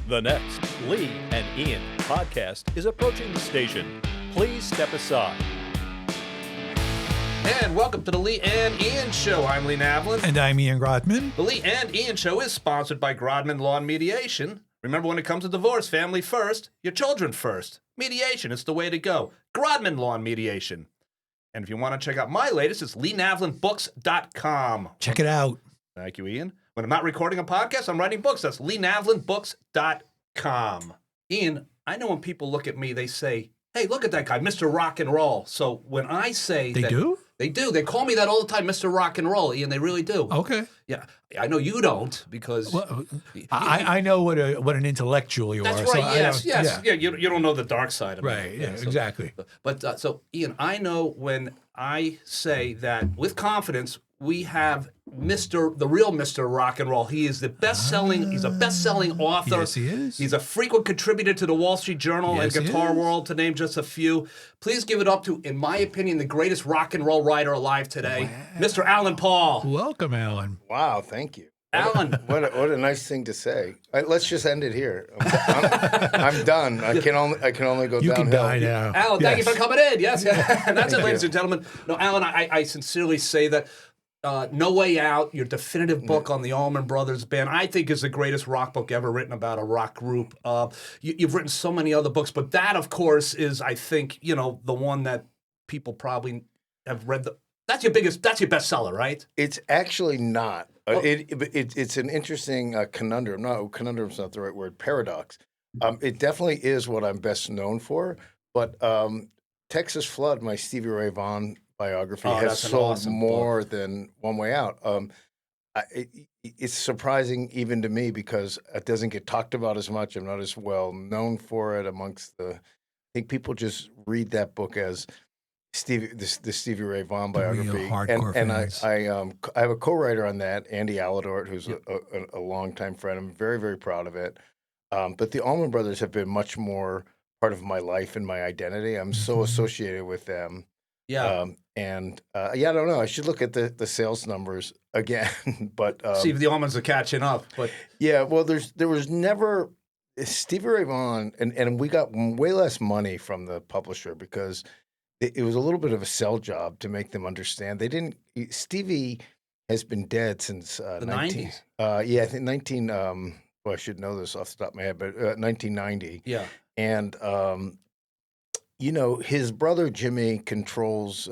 The next Lee and Ian podcast is approaching the station. Please step aside. And welcome to the Lee and Ian Show. I'm Lee Navlin. And I'm Ian Grotman. The Lee and Ian Show is sponsored by Grodman Law and Mediation. Remember, when it comes to divorce, family first, your children first. Mediation, it's the way to go. Grodman Law and Mediation. And if you want to check out my latest, it's LeeNavlinBooks.com. Check it out. Thank you, Ian. When I'm not recording a podcast, I'm writing books. That's LeeNavlinBooks.com. Ian, I know when people look at me, they say, hey, look at that guy, Mr. Rock and Roll. So when I say They do? They do. They call me that all the time, Mr. Rock and Roll, Ian. They really do. Okay. Yeah. I know you don't because... Well, I know what an intellectual you that's are. right, so yes. Yeah. Yeah, you don't know the dark side of me. Right, yeah, So, exactly. But so, Ian, I know when I say that with confidence, we have the real Mr. Rock and Roll. He is he's a best-selling author. Yes, he is. He's a frequent contributor to the Wall Street Journal Yes, and he Guitar is. World, to name just a few. Please give it up to, in my opinion, the greatest rock and roll writer alive today, Mr. Alan Paul. Welcome, Alan. Wow, thank you. Alan. What a nice thing to say. Let's just end it here. I'm done. I can only go You downhill. can die now. Alan, thank you Yes. for coming in. Yes, and that's it, Thank ladies you. and gentlemen. No, Alan, I sincerely say that No Way Out, your definitive book on the Allman Brothers Band, I think is the greatest rock book ever written about a rock group. You've written so many other books, but that, of course, is, I think, the one that people probably have read. That's your bestseller, right? It's actually not. It's an interesting conundrum. No, conundrum's not the right word. Paradox. It definitely is what I'm best known for, but Texas Flood, my Stevie Ray Vaughan biography, has that's an sold awesome more than One Way Out. It's surprising even to me because it doesn't get talked about as much. I'm not as well known for it amongst I think people just read that book as the Stevie Ray Vaughan The real biography, hardcore and fans. I have a co-writer on that, Andy Aladort, who's a longtime friend. I'm very, very proud of it. But the Allman Brothers have been much more part of my life and my identity. I'm so associated with them. Yeah. I don't know. I should look at the sales numbers again. But See if the Allmans are catching up. But yeah, well, there was never Stevie Ray Vaughan, and we got way less money from the publisher because it was a little bit of a sell job to make them understand. Stevie has been dead since the 90s. I think 19. Well, I should know this off the top of my head, but 1990. Yeah. And his brother Jimmy controls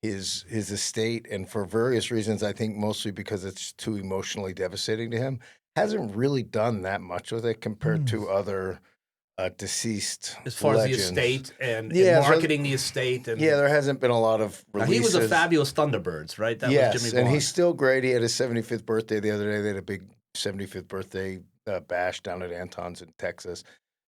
his estate, and for various reasons, I think mostly because it's too emotionally devastating to him, hasn't really done that much with it compared to other deceased As far legends. as the estate and Yeah, so- marketing the estate. And, Yeah, there hasn't been a lot of Now, releases. he was a fabulous Thunderbirds, right? That Yes, was Jimmy and Vaughan. he's still great. He had his 75th birthday the other day. They had a big 75th birthday bash down at Anton's in Texas,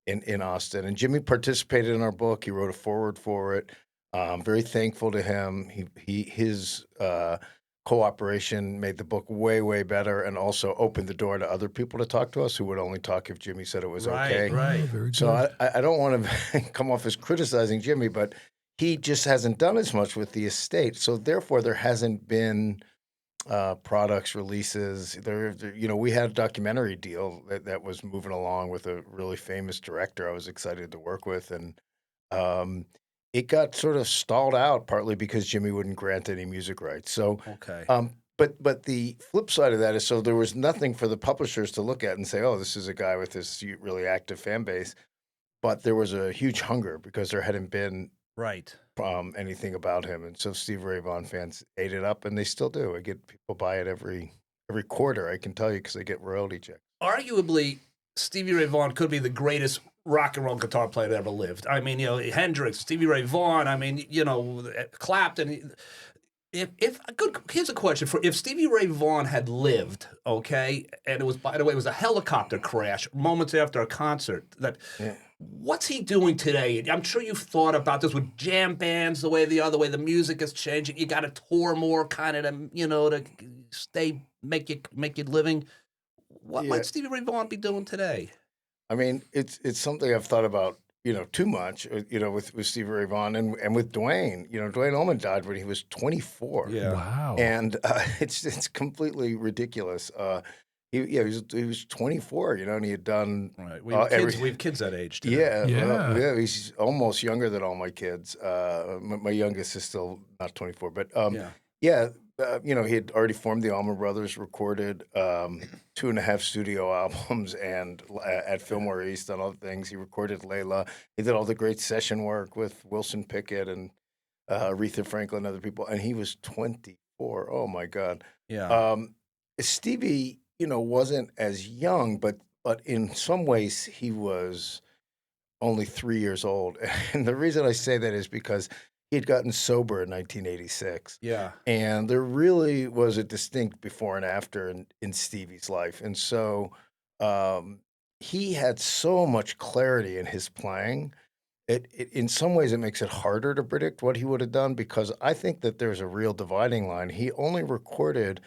in Austin. And Jimmy participated in our book. He wrote a foreword for it. I'm very thankful to him. His cooperation made the book way, way better, and also opened the door to other people to talk to us who would only talk if Jimmy said it was okay. Right. Very good. So I don't want to come off as criticizing Jimmy, but he just hasn't done as much with the estate. So therefore, there hasn't been products, releases. We had a documentary deal that was moving along with a really famous director I was excited to work with, and it got sort of stalled out partly because Jimmy wouldn't grant any music rights. So, Okay. but the flip side of that is, so there was nothing for the publishers to look at and say, oh, this is a guy with this really active fan base. But there was a huge hunger because there hadn't been Right. anything about him, and so Stevie Ray Vaughan fans ate it up, and they still do. I get people buy it every quarter. I can tell you because they get royalty checks. Arguably, Stevie Ray Vaughan could be the greatest rock and roll guitar player that ever lived. I mean, Hendrix, Stevie Ray Vaughan. I mean, Clapton. Here's a question: if Stevie Ray Vaughan had lived, okay, and it was, by the way, it was a helicopter crash moments after a concert. What's he doing today? I'm sure you've thought about this with jam bands, the way the music is changing. You got to tour more, kind of, to make your living. What might Stevie Ray Vaughan be doing today? I mean, it's something I've thought about, too much, with Stevie Ray Vaughan and with Dwayne. Dwayne Allman died when he was 24. Yeah. Wow. And it's completely ridiculous. he was 24, and he had done Right. We have kids that age today. Yeah. he's almost younger than all my kids. My youngest is still not 24, but Yeah. yeah, he had already formed the Allman Brothers, recorded 2.5 studio albums, and at Fillmore East, done other things. He recorded Layla. He did all the great session work with Wilson Pickett and Aretha Franklin and other people, and he was 24. Oh my God. Yeah. Stevie, wasn't as young, but in some ways he was only 3 years old. And the reason I say that is because he had gotten sober in 1986. Yeah. And there really was a distinct before and after in Stevie's life. And so he had so much clarity in his playing. It in some ways, it makes it harder to predict what he would have done, because I think that there's a real dividing line. He only recorded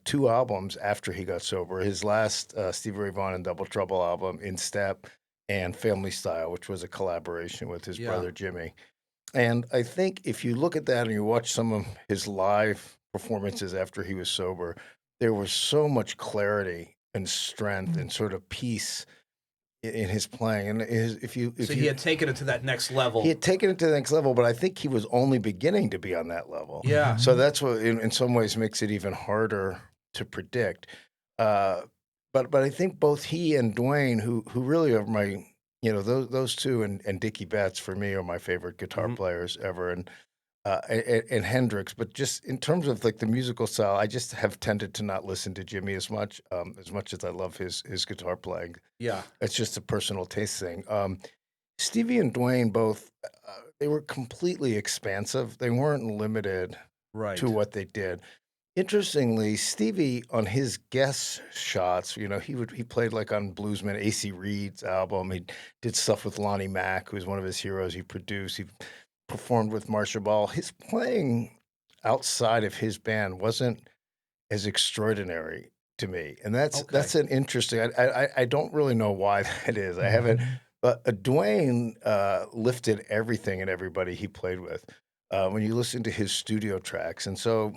2 albums after he got sober. His last Stevie Ray Vaughan and Double Trouble album, In Step, and Family Style, which was a collaboration with his brother Jimmy. And I think if you look at that and you watch some of his live performances after he was sober, there was so much clarity and strength and sort of peace in his playing. And He had taken it to that next level. he had taken it to the next level, but I think he was only beginning to be on that level. Yeah. So that's what, in some ways, makes it even harder to predict. But I think both he and Dwayne, who really are my, those two, and Dickie Betts for me are my favorite guitar players ever, and Hendrix. But just in terms of like the musical style, I just have tended to not listen to Jimmy as much as I love his guitar playing. Yeah. It's just a personal taste thing. Stevie and Dwayne both, they were completely expansive. They weren't limited Right. to what they did. Interestingly, Stevie, on his guest shots, he played like on bluesman A.C. Reed's album. He did stuff with Lonnie Mack, who was one of his heroes. He produced. He performed with Marcia Ball. His playing outside of his band wasn't as extraordinary to me, and that's an interesting. I don't really know why that is. I haven't. But Dwayne lifted everything and everybody he played with when you listen to his studio tracks, and so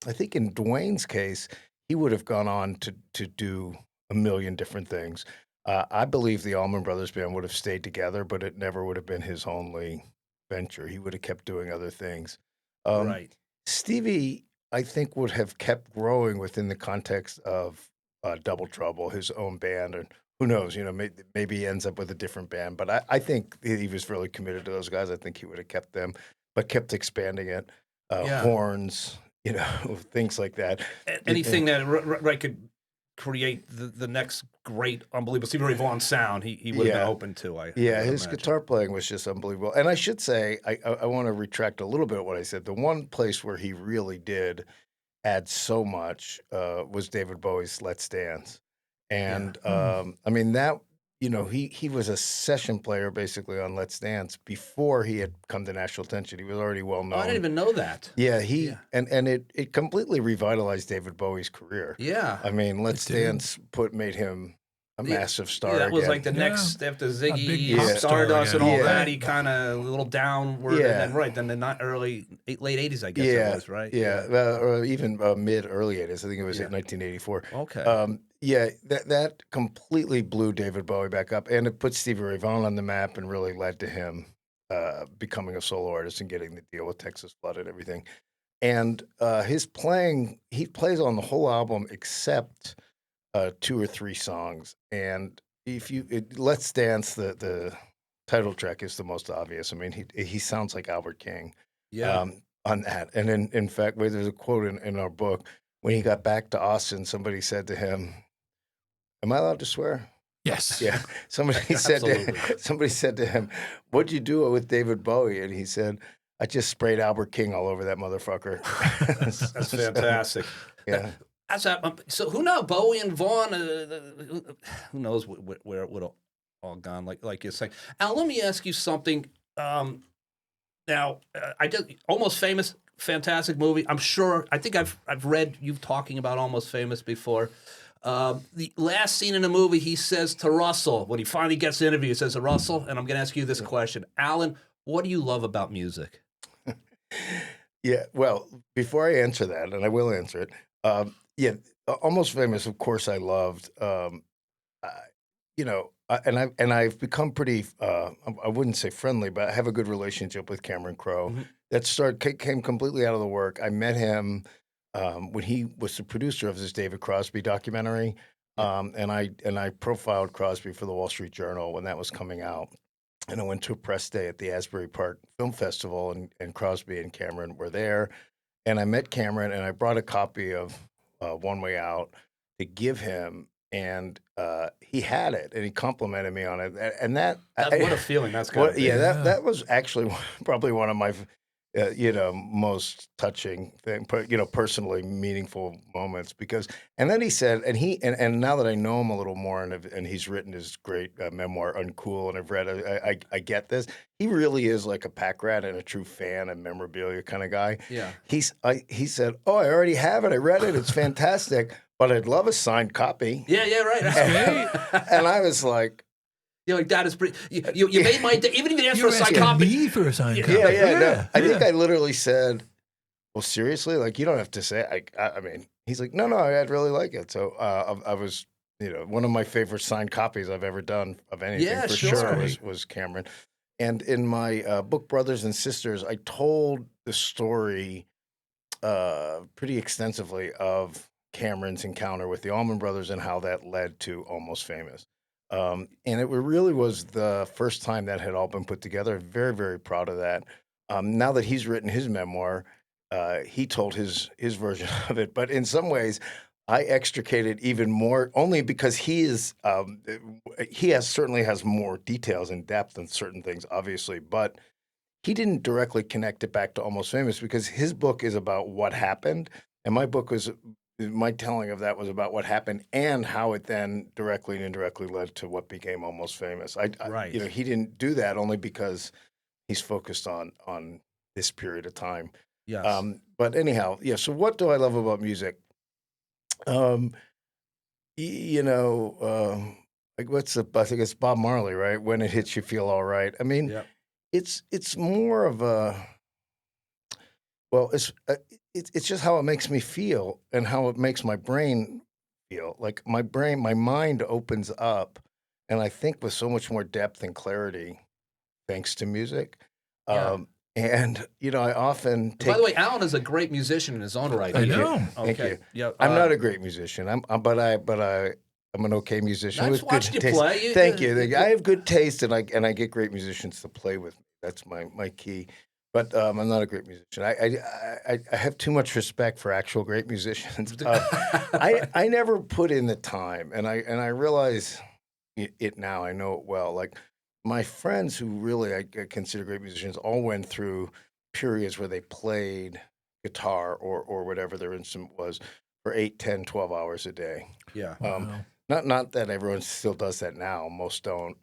I think in Dwayne's case, he would have gone on to do a million different things. I believe the Allman Brothers Band would have stayed together, but it never would have been his only venture. He would have kept doing other things. Right. Stevie, I think, would have kept growing within the context of Double Trouble, his own band, and who knows, maybe he ends up with a different band. But I think he was really committed to those guys. I think he would have kept them, but kept expanding it. Horns, things like that. Anything that could create the next great, unbelievable Stevie Ray Vaughan sound, he would have been open to. His guitar playing was just unbelievable. And I should say, I want to retract a little bit of what I said. The one place where he really did add so much was David Bowie's Let's Dance. And I mean, that, he was a session player basically on Let's Dance before he had come to national attention. He was already well known. I didn't even know that. Yeah, and it completely revitalized David Bowie's career. Yeah. I mean, Let's Dance made him a massive star. That was again. like the next after Ziggy, pop star Stardust, and again. all that. He kind of a little downward, and then the late '80s, I guess it was, right? Or even early '80s. I think it was in 1984. Okay. That completely blew David Bowie back up, and it put Stevie Ray Vaughan on the map, and really led to him becoming a solo artist and getting the deal with Texas Flood and everything. And his playing, he plays on the whole album except 2 or 3 songs. And Let's Dance, the title track is the most obvious. I mean, he sounds like Albert King on that. And in fact, there's a quote in our book. When he got back to Austin, somebody said to him, "Am I allowed to swear?" Yes. Yeah. Somebody said to him, "What'd you do with David Bowie?" And he said, "I just sprayed Albert King all over that motherfucker." That's fantastic. Yeah. So who knows? Bowie and Vaughan, who knows where it would have all gone, like you're saying. Al, let me ask you something. Now, I did Almost Famous, fantastic movie. I think I've read you talking about Almost Famous before. The last scene in the movie, he says to Russell, when he finally gets the interview, he says to Russell, and I'm going to ask you this question. Alan, what do you love about music? Yeah, well, before I answer that, and I will answer it, Yeah, Almost Famous, of course, I loved. I, and I've become pretty. I wouldn't say friendly, but I have a good relationship with Cameron Crowe. Mhm. Came completely out of the work. I met him when he was the producer of this David Crosby documentary, Yeah. and I profiled Crosby for the Wall Street Journal when that was coming out. And I went to a press day at the Asbury Park Film Festival, and Crosby and Cameron were there. And I met Cameron, and I brought a copy of One Way Out to give him, and he had it, and he complimented me on it, and What a feeling that's got to be. yeah, Yeah. that was actually probably one of my most touching thing, personally meaningful moments because, and then he said, and now that I know him a little more, and he's written his great memoir, Uncool, and I've read it, I get this. He really is like a pack rat and a true fan and memorabilia kind of guy. Yeah. He said, "Oh, I already have it. I read it. It's fantastic, but I'd love a signed copy." Yeah, right. And I was like, You're like, that is pretty. You made my day. Even if you asked for You're a signed asking copy. me for a signed copy. No. I think I literally said, "Well, seriously, like you don't have to say." I mean, he's like, "No, I'd really like it." So I was, one of my favorite signed copies I've ever done of anything Yeah, for sure. sure was Cameron. And in my book, Brothers and Sisters, I told the story pretty extensively of Cameron's encounter with the Allman Brothers and how that led to Almost Famous. And it really was the first time that had all been put together. Very, very proud of that. Now that he's written his memoir, he told his version of it. But in some ways, I extricated even more, only because certainly has more details and depth and certain things, obviously, but he didn't directly connect it back to Almost Famous because his book is about what happened, and my telling of that was about what happened and how it then directly and indirectly led to what became Almost Famous. Right. He didn't do that only because he's focused on this period of time. Yes. But anyhow, yeah. So what do I love about music? Um, like I think it's Bob Marley, right? When it hits, you feel all right. I mean, Yep. it's more of a well, it's just how it makes me feel and how it makes my brain feel. Like my mind opens up, and I think with so much more depth and clarity thanks to music. Yeah. And I often And take. by the way, Alan is a great musician in his own right. I know. Thank Okay. you. Yeah. I'm not a great musician. I'm an okay musician I've with watched good you taste. play. Thank you. I have good taste, and I get great musicians to play with me. That's my key. But I'm not a great musician. I have too much respect for actual great musicians. I never put in the time, and I realize it now. I know it well. Like my friends who really I consider great musicians all went through periods where they played guitar or whatever their instrument was for 8, 10, 12 hours a day. Yeah. Wow. Not that everyone still does that now. Most don't,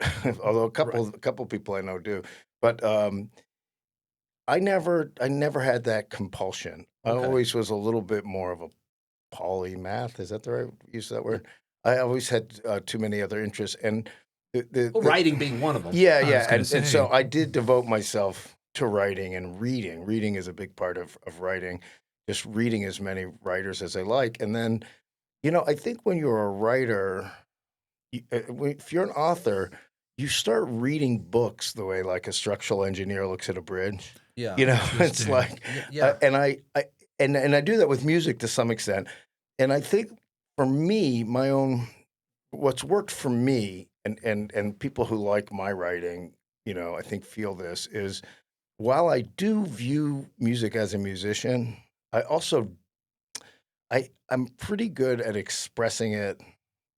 although a couple people I know do. But I never had that compulsion. I Okay. always was a little bit more of a polymath. Is that the right use of that word? I always had too many other interests, and Well, writing being one of them. yeah, I was yeah, gonna and so say. I did devote myself to writing and reading. Reading is a big part of writing. Just reading as many writers as I like, and then I think when you're a writer, if you're an author, you start reading books the way like a structural engineer looks at a bridge. Yeah. It's Interesting. like, Yeah. and I do that with music to some extent. And I think for me, what's worked for me, and people who like my writing, I think feel this is while I do view music as a musician, I also I'm pretty good at expressing it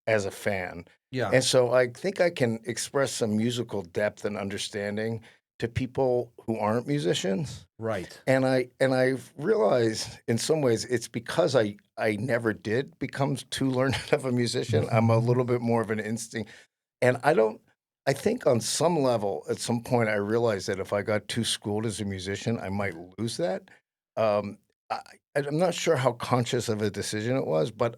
as a fan. Yeah. And so I think I can express some musical depth and understanding to people who aren't musicians. Right. And I've realized in some ways it's because I never did become too learned of a musician. I'm a little bit more of an instinct. And I think on some level, at some point, I realized that if I got too schooled as a musician, I might lose that. Um, I, I'm not sure how conscious of a decision it was, but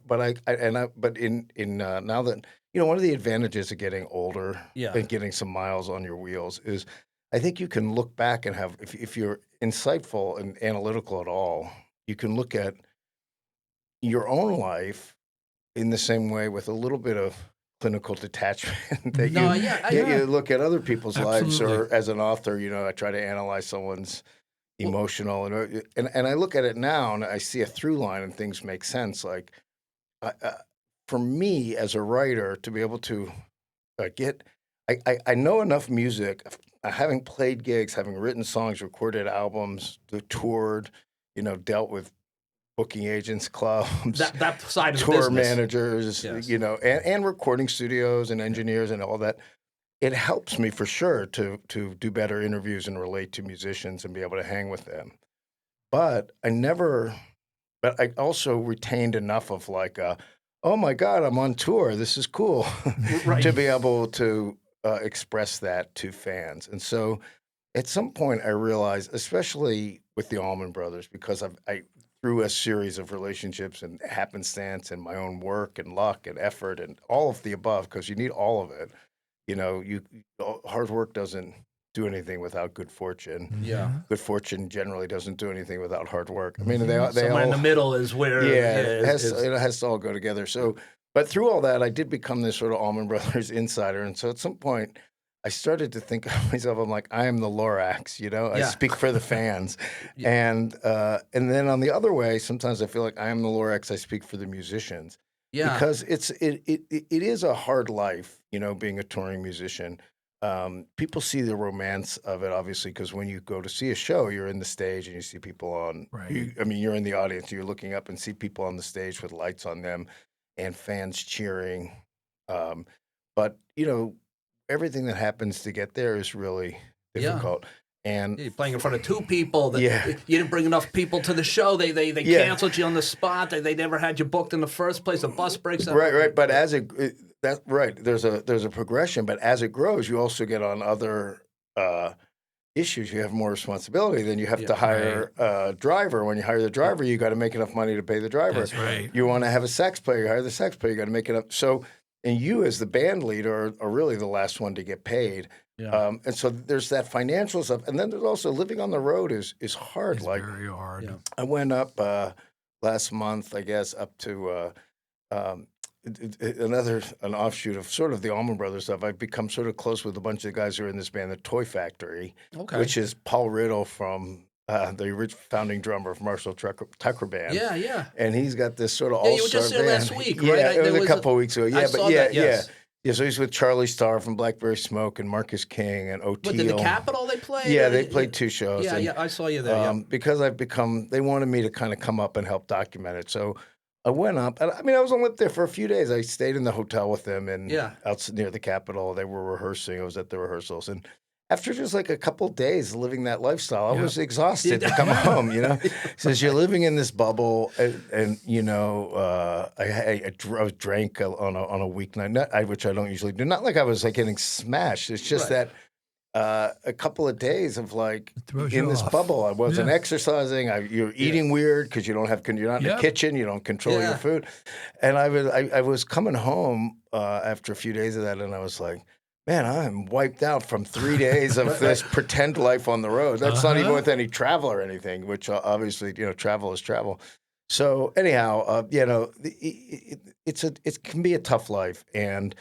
in now that one of the advantages of getting older Yeah. and getting some miles on your wheels is I think you can look back and have if you're insightful and analytical at all, you can look at your own life in the same way with a little bit of clinical detachment that No, yeah, you look at other people's lives, or Absolutely. as an author, I try to analyze someone's emotional and I look at it now and I see a through line and things make sense. Like for me as a writer to be able to get, I know enough music, having played gigs, having written songs, recorded albums, toured, dealt with booking agents, clubs, that side of the tour business. managers, Yes. and recording studios and engineers and all that. It helps me for sure to do better interviews and relate to musicians and be able to hang with them. But but I also retained enough of like, oh my God, I'm on tour. This is cool Right. to be able to express that to fans. And so at some point I realized, especially with the Allman Brothers, because I through a series of relationships and happenstance and my own work and luck and effort and all of the above, because you need all of it. Hard work doesn't do anything without good fortune. Yeah. Good fortune generally doesn't do anything without hard work. I mean, they Somewhere in all, the middle is where it has to all go together. So, but through all that, I did become this sort of Allman Brothers insider. And so at some point, I started to think of myself, I'm like, I am the Lorax, I Yeah. speak for the fans. Yeah. And then on the other way, sometimes I feel like I am the Lorax, I speak for the musicians. Yeah. Because it is a hard life, being a touring musician. People see the romance of it, obviously, because when you go to see a show, you're in the stage and you see people on. Right. You're in the audience. You're looking up and see people on the stage with lights on them, and fans cheering. But everything that happens to get there is really difficult. And You're playing in front of two people. Yeah. You didn't bring enough people to the show. They Yeah. canceled you on the spot. They never had you booked in the first place. The bus breaks up. Right. But that's right. There's a progression, but as it grows, you also get on other issues. You have more responsibility. Then you have to hire a driver. When you hire the driver, you got to make enough money to pay the driver. That's right. You want to have a sax player, you hire the sax player. You got to make it up. So, and you as the band leader are really the last one to get paid. Yeah. And so there's that financial stuff, and then there's also living on the road is hard. It's like very hard. Yeah. I went up last month, I guess, up to an offshoot of sort of the Allman Brothers stuff. I've become sort of close with a bunch of the guys who are in this band, the Toy Factory, Okay. which is Paul Riddle from the original founding drummer of Marshall Tucker Band. Yeah. And he's got this sort of Yeah, all-star you were just there band. last week, Yeah, right? it was There a was couple of weeks ago. Yeah, I but saw yeah, that, yes. yeah. So he's with Charlie Starr from Blackberry Smoke and Marcus King and O'Teal. What, did the Capitol they played? Yeah, they played 2 shows. Yeah, and, I saw you there. because they wanted me to kind of come up and help document it. So I went up. I was only up there for a few days. I stayed in the hotel with them and out near the Capitol. They were rehearsing. I was at the rehearsals. And after just like a couple days living that lifestyle, I was exhausted to come home, Since you're living in this bubble and I drank on a weeknight, which I don't usually do. Not like I was like getting smashed. It's just that a couple of days of like in this bubble, I wasn't exercising. You're eating weird because you're not in the kitchen. You don't control your food. And I was coming home after a few days of that, and I was like, man, I'm wiped out from 3 days of this pretend life on the road. That's not even with any travel or anything, which obviously, travel is travel. So anyhow, it can be a tough life, and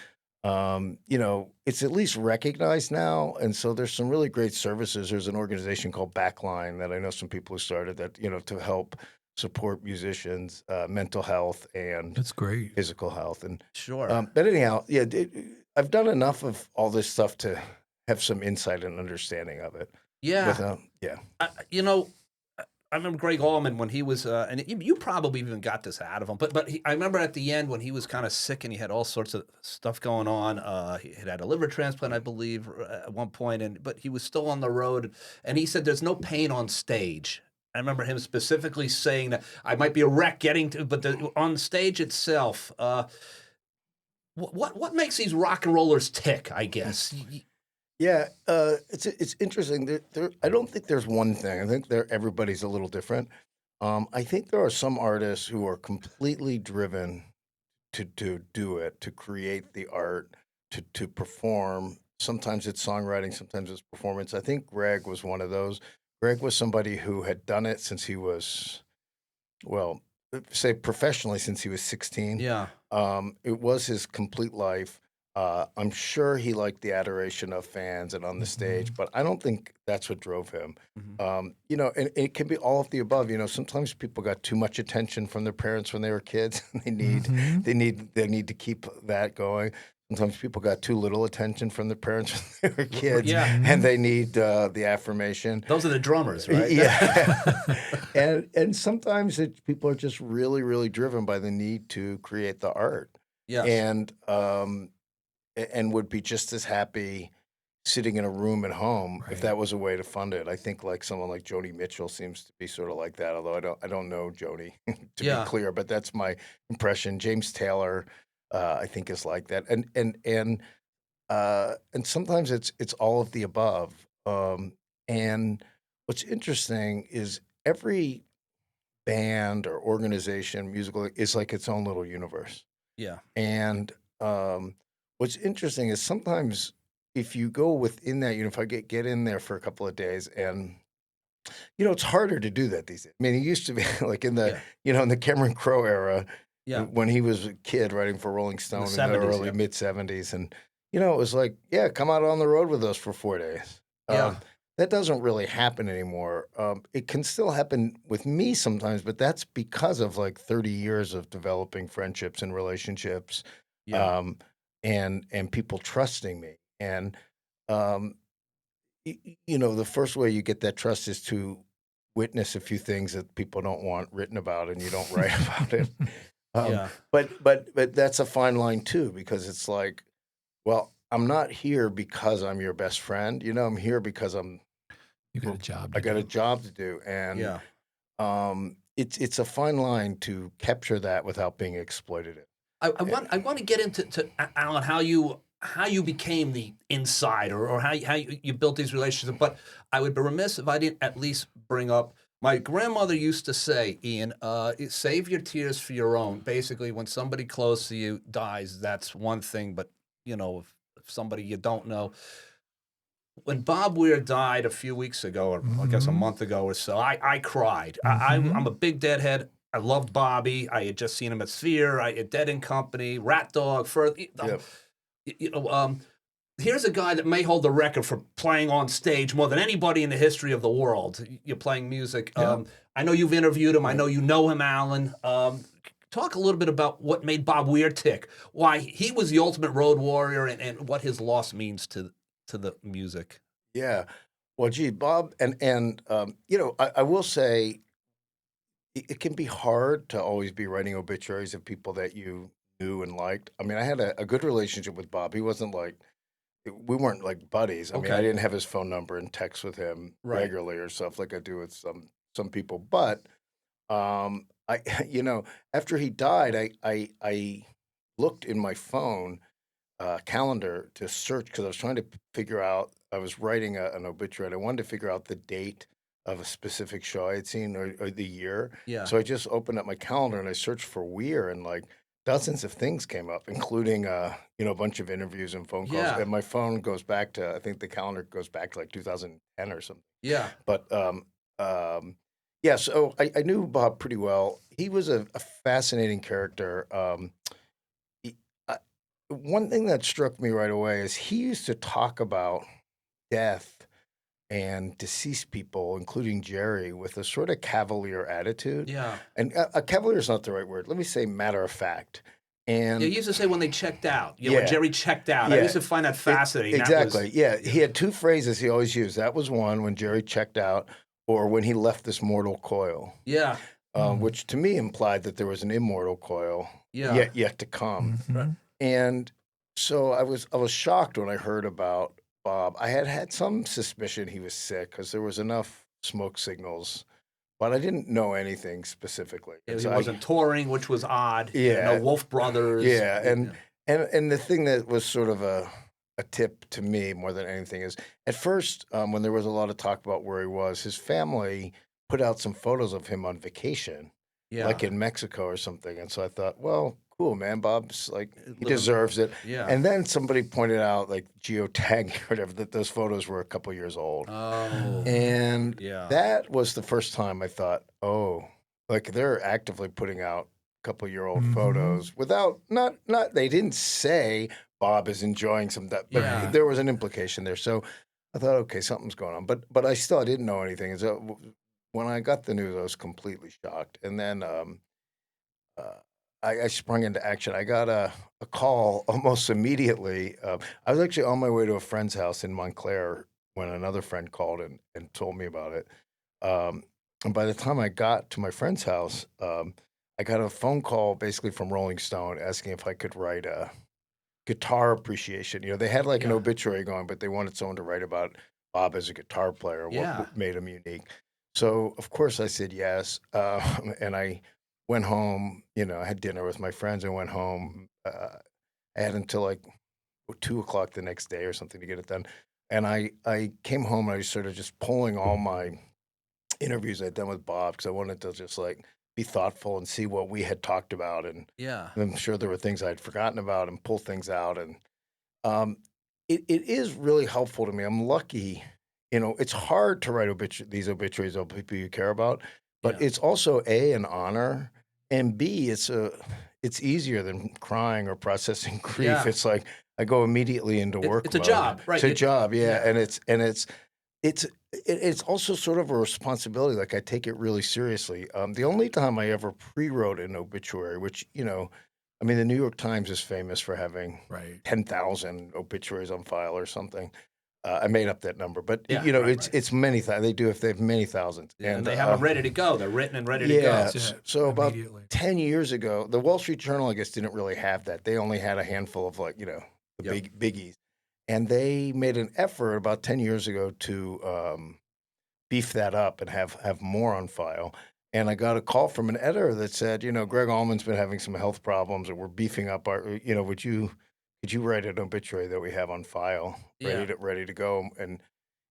it's at least recognized now. And so there's some really great services. There's an organization called Backline that I know some people who started that, to help support musicians, mental health and That's great. physical health. And Sure. but anyhow, I've done enough of all this stuff to have some insight and understanding of it. Yeah. I remember Greg Allman when he was, and you probably even got this out of him, but I remember at the end when he was kind of sick and he had all sorts of stuff going on. He had a liver transplant, I believe, at one point, but he was still on the road, and he said there's no pain on stage. I remember him specifically saying that I might be a wreck getting to, but on stage itself, what makes these rock and rollers tick? I guess. Yeah, it's interesting. I don't think there's one thing. I think everybody's a little different. I think there are some artists who are completely driven to do it, to create the art, to perform. Sometimes it's songwriting, sometimes it's performance. I think Greg was one of those. Greg was somebody who had done it since he was, well, say professionally since he was 16. Yeah. It was his complete life. I'm sure he liked the adoration of fans and on the stage, but I don't think that's what drove him. You know, and it can be all of the above. You know, sometimes people got too much attention from their parents when they were kids. They need to keep that going. Sometimes people got too little attention from their parents when they were kids, and they need the affirmation. Those are the drummers, right? Yeah, and sometimes people are just really, really driven by the need to create the art. Yes. And would be just as happy sitting in a room at home if that was a way to fund it. I think like someone like Joni Mitchell seems to be sort of like that, although I don't know Joni to be clear, but that's my impression. James Taylor, I think, is like that, and sometimes it's all of the above. And what's interesting is every band or organization, musical, is like its own little universe. Yeah. And what's interesting is sometimes if you go within that universe, I get in there for a couple of days, and you know it's harder to do that these days. I mean, it used to be like in the in the Cameron Crowe era, when he was a kid writing for Rolling Stone in the early mid '70s, and you know it was like, yeah, come out on the road with us for 4 days. That doesn't really happen anymore. It can still happen with me sometimes, but that's because of like 30 years of developing friendships and relationships, and people trusting me. And you know, the first way you get that trust is to witness a few things that people don't want written about, and you don't write about it. But that's a fine line too, because it's like, well, I'm not here because I'm your best friend. You know, I'm here because You got a job. I got a job to do, and it's a fine line to capture that without being exploitative. I want to get into Alan, how you became the insider, or how you built these relationships. But I would be remiss if I didn't at least bring up, my grandmother used to say, Ian, save your tears for your own. Basically, when somebody close to you dies, that's one thing. But you know, if somebody you don't know. When Bob Weir died a few weeks ago, or I guess a month ago or so, I cried. I'm a big Deadhead. I loved Bobby. I had just seen him at Sphere. I at Dead and Company, Rat Dog. Here's a guy that may hold the record for playing on stage more than anybody in the history of the world. You're playing music. I know you've interviewed him. I know you know him, Alan. Talk a little bit about what made Bob Weir tick. Why he was the ultimate road warrior, and what his loss means to the music. Yeah. Well, gee, Bob, and you know, I will say it can be hard to always be writing obituaries of people that you knew and liked. I mean, I had a good relationship with Bob. He wasn't like, we weren't like buddies. I mean, I didn't have his phone number and text with him regularly or stuff like I do with some people. But I, you know, after he died, I looked in my phone calendar to search, because I was trying to figure out, I was writing an obituary. I wanted to figure out the date of a specific show I had seen, or the year. So I just opened up my calendar and I searched for Weir, and like dozens of things came up, including you know, a bunch of interviews and phone calls. And my phone goes back to, I think the calendar goes back to like 2010 or something. But yeah, so I knew Bob pretty well. He was a fascinating character. One thing that struck me right away is he used to talk about death and deceased people, including Jerry, with a sort of cavalier attitude. And a cavalier is not the right word. Let me say matter of fact. And you used to say when they checked out. You know, when Jerry checked out. I used to find that fascinating. Exactly. He had two phrases he always used. That was one, when Jerry checked out, or when he left this mortal coil. Which to me implied that there was an immortal coil yet to come. And so I was shocked when I heard about Bob. I had some suspicion he was sick, because there was enough smoke signals, but I didn't know anything specifically. He wasn't touring, which was odd. No Wolf Brothers. And the thing that was sort of a tip to me more than anything is, at first, when there was a lot of talk about where he was, his family put out some photos of him on vacation, like in Mexico or something. And so I thought, well, cool, man. Bob's like, he deserves it. And then somebody pointed out, like geotagging or whatever, that those photos were a couple years old. And that was the first time I thought, oh, like they're actively putting out couple-year-old Mhm. photos without not they didn't say Bob is enjoying some that, but Yeah. there was an implication there. So I thought, okay, something's going on, but I didn't know anything. And so when I got the news, I was completely shocked. And then uh, I sprung into action. I got a call almost immediately. I was actually on my way to a friend's house in Montclair when another friend called and told me about it. And by the time I got to my friend's house, I got a phone call basically from Rolling Stone asking if I could write a guitar appreciation. You know, they had like an Yeah. obituary going, but they wanted someone to write about Bob as a guitar player, Yeah. what made him unique. So of course I said yes, and I went home. You know, I had dinner with my friends and went home. I had until like 2 o'clock the next day or something to get it done. And I came home and I was sort of just pulling all my interviews I'd done with Bob because I wanted to just like be thoughtful and see what we had talked about, and Yeah. I'm sure there were things I'd forgotten about and pull things out. And um, it is really helpful to me. I'm lucky, you know. It's hard to write these obituaries of people you care about, but Yeah. it's also an honor, and B, it's easier than crying or processing grief. Yeah. It's like I go immediately into work It's a mode. job, right? It's a job, yeah, Yeah. it's it's also sort of a responsibility. Like I take it really seriously. The only time I ever pre-wrote an obituary, which you know, I mean, the New York Times is famous for having Right. 10,000 obituaries on file or something. I made up that number, but Yeah. you know, Right. Right. it's many thousands. They do if they have many thousands, Yeah. And and they have them ready to go. They're written and ready to go. yeah. That's it. So about Immediately. 10 years ago, the Wall Street Journal, I guess, didn't really have that. They only had a handful of like the Yep. biggies, and they made an effort about 10 years ago to beef that up and have more on file. And I got a call from an editor that said, you know, Greg Allman's been having some health problems, and we're beefing up our, you know, could you write an obituary that we have on file, Yeah. ready to go? And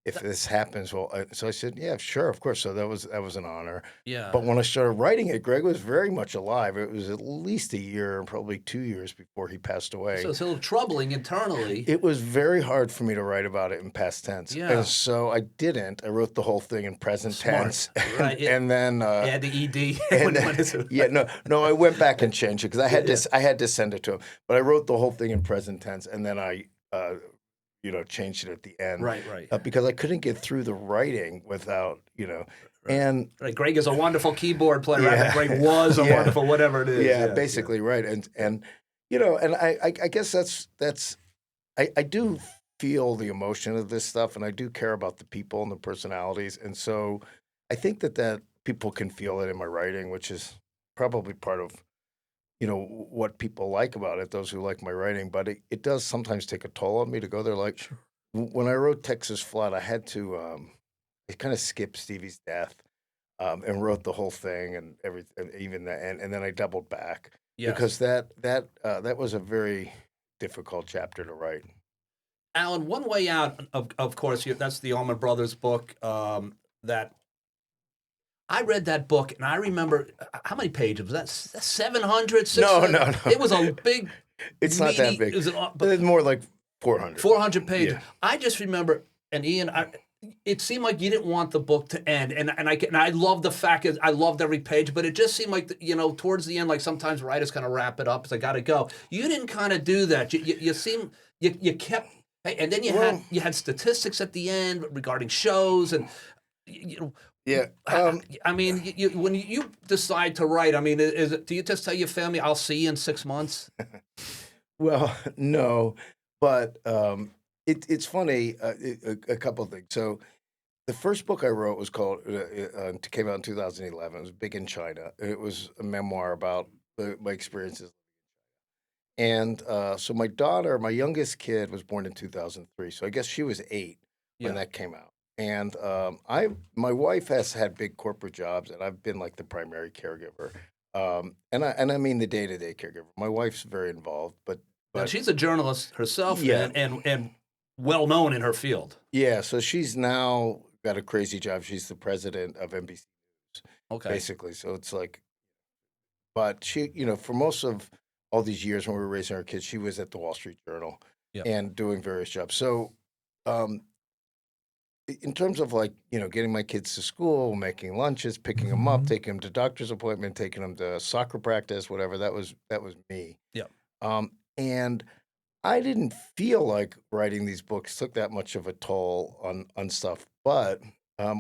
if this happens, well, so I said, yeah, sure, of course. So that was an honor. Yeah. But when I started writing it, Greg was very much alive. It was at least a year, probably 2 years before he passed away. So it's a little troubling internally. It was very hard for me to write about it in past tense. Yeah. And so I didn't. I wrote the whole thing in present tense. Right. And then Add the ED. and When it's- yeah, no, I went back and changed it because I had to send it to him. But I wrote the whole thing in present tense, and then I you know, changed it at the end. Right. Right. Because I couldn't get through the writing without, you know, Right. and Right. Greg is a wonderful keyboard player. Yeah. Right? Greg was a Yeah. wonderful whatever it is. yeah, basically right. And you know, and I guess that's I do feel the emotion of this stuff, and I do care about the people and the personalities, and so I think that people can feel it in my writing, which is probably part of, you know, what people like about it, those who like my writing. But it does sometimes take a toll on me to go there. Like Sure. when I wrote Texas Flood, I had to I kind of skipped Stevie's death, and wrote the whole thing and everything, even the end, and then I doubled back Yes. because that was a very difficult chapter to write. Alan, One Way Out, of course, that's the Allman Brothers book. That I read that book, and I remember how many pages was that? 700, No, 600? no, no. It was a big. It's not that meaty- big. It was But it's more like 400. 400 pages. Yeah. I just remember, and Ian, it seemed like you didn't want the book to end, and I love the fact that I loved every page, but it just seemed like, you know, towards the end, like sometimes writers kind of wrap it up, so I got to go. You didn't kind of do that. You seem you kept, and then you had statistics at the end regarding shows, and you know. Yeah. I mean, when you decide to write, I mean, do you just tell your family, "I'll see you in 6 months"? Well, no, but it's funny. A couple of things. So the first book I wrote was called came out in 2011. It was big in China. It was a memoir about my experiences. And so my youngest kid, was born in 2003. So I guess she was 8 when Yeah. that came out. And my wife has had big corporate jobs, and I've been like the primary caregiver. And I mean the day-to-day caregiver. My wife's very involved, Now, but she's a journalist herself, Yeah. and well known in her field. yeah. So she's now got a crazy job. She's the president of NBC, Okay. basically. So it's like, but she, you know, for most of all these years when we were raising our kids, she was at the Wall Street Journal Yeah. and doing various jobs. So, um, in terms of like, getting my kids to school, making lunches, picking them up, taking them to doctor's appointment, taking them to soccer practice, whatever, that was me. Yeah. And I didn't feel like writing these books took that much of a toll on stuff. But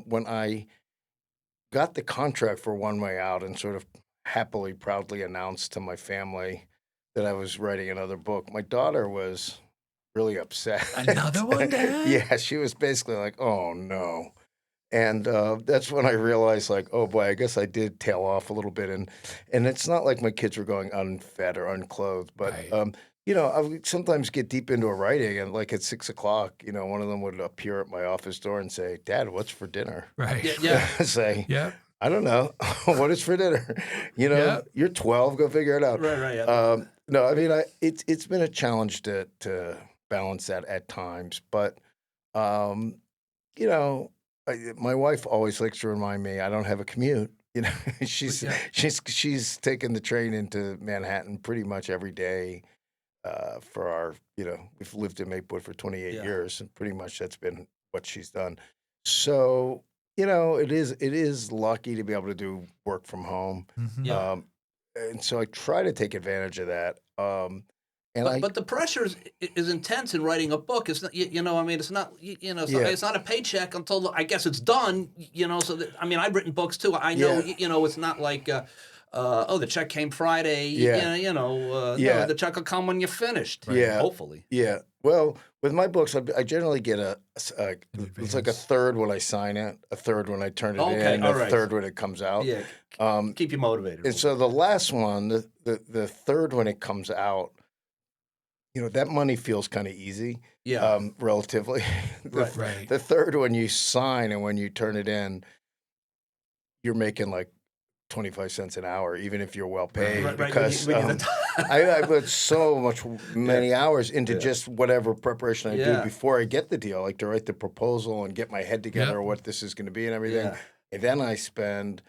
when I got the contract for One Way Out and sort of happily, proudly announced to my family that I was writing another book, my daughter was really upset. Another one, Dad? Yeah, she was basically like, "Oh no." And that's when I realized, like, oh boy, I guess I did tail off a little bit. And it's not like my kids were going unfed or unclothed, but Right. I would sometimes get deep into a writing, and like at 6 o'clock, one of them would appear at my office door and say, "Dad, what's for dinner?" Right. Yeah, yeah. Say, Yep. "I don't know. What is for dinner?" Yep. You're 12, go figure it out. Right. Yeah. No, I mean, it's been a challenge to balance that at times, but um, you know, my wife always likes to remind me I don't have a commute. She's Yeah. she's taken the train into Manhattan pretty much every day for our. We've lived in Maplewood for 28 Yeah. years, and pretty much that's been what she's done. So it is lucky to be able to do work from home. Yeah. And so I try to take advantage of that. And But the pressure is intense in writing a book. It's not, I mean, it's not, Yeah. it's not a paycheck until I guess it's done, So that, I mean, I've written books too. I know, Yeah. it's not like, the check came Friday. Yeah. No, Yeah. the check will come when you're finished. Yeah. Hopefully. Yeah. Well, with my books, I generally get it's like a advance. third when I sign it, a third when I turn it Okay, in, all a right. third when it comes out. Yeah. Um, Keep you motivated. and so the last one, the third when it comes out, that money feels kind of easy, Yeah. relatively. Right. Right. The third when you sign and when you turn it in, you're making like 25 cents an hour, even if you're well paid, Right. because When you I put so many hours into Yeah. just whatever preparation I do Yeah. before I get the deal, like to write the proposal and get my head together Yep. on what this is going to be and everything. Yeah. And then I spend,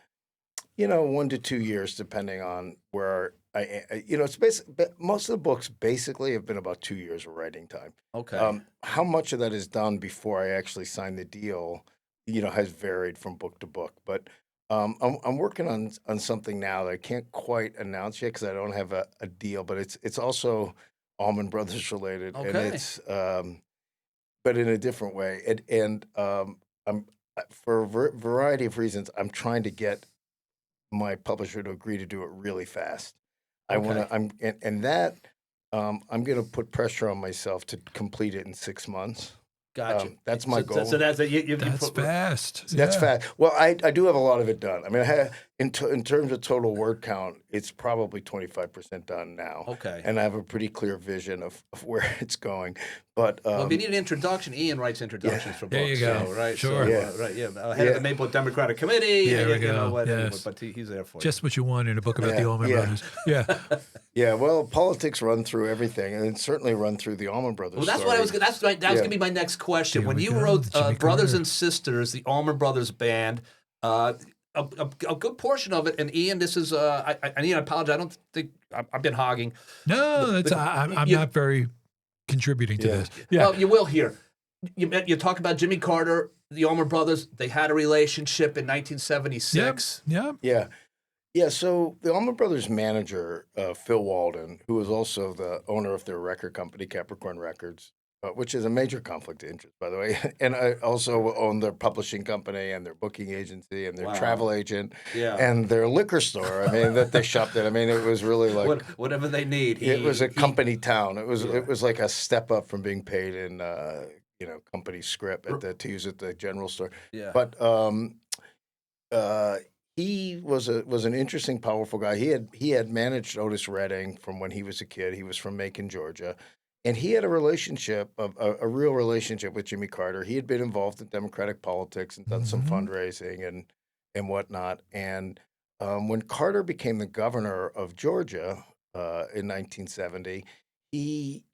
1 to 2 years, depending on where it's most of the books basically have been about 2 years of writing time. Okay. How much of that is done before I actually sign the deal, has varied from book to book. But I'm working on something now that I can't quite announce yet because I don't have a deal. But it's also Allman Brothers related, and Okay. it's but in a different way. And I'm for a variety of reasons, I'm trying to get my publisher to agree to do it really fast. I want Okay. to. And that I'm going to put pressure on myself to complete it in 6 months. Gotcha. That's my goal. So that's you That's put, fast. That's Yeah. fast. Well, I do have a lot of it done. I mean, I have in terms of total word count, it's probably 25% done now. Okay. And I have a pretty clear vision of where it's going. But Well, if you need an introduction, Ian writes introductions for books. There you go. So, right. Sure. So, Yeah. right. Yeah. Head of the Maplewood Democratic Committee. There we you know go. what? Yes. But he's there for you. Just what you want in a book about the Yeah, Allman yeah. Brothers. Yeah. yeah, well, politics run through everything, and it certainly run through the Allman Brothers. Well, that's story. what I was. That was Yeah. going to be my next question. There When we you go, wrote Jimmy Brothers Carter. and Sisters, the Allman Brothers Band, a good portion of it, and Ian, this is. I need to apologize. I don't think I've been hogging. No, that's I'm you- not very contributing to Yeah. this. Yeah. Well, you will hear. You talk about Jimmy Carter, the Allman Brothers. They had a relationship in 1976. Yep. Yeah. Yeah, so the Allman Brothers manager, Phil Walden, who was also the owner of their record company, Capricorn Records, which is a major conflict of interest, by the way, and I also own their publishing company and their booking agency and their Wow. travel agent Yeah. and their liquor store. I mean, that they shopped at. I mean, it was really like Whatever they need. it was a he- company town. It Yeah. was like a step up from being paid in company script to use at the general store. Yeah. But he was an interesting, powerful guy. He had managed Otis Redding from when he was a kid. He was from Macon, Georgia, and he had a relationship, a real relationship with Jimmy Carter. He had been involved in Democratic politics and done some Mhm. fundraising and whatnot. And when Carter became the governor of Georgia in 1970, he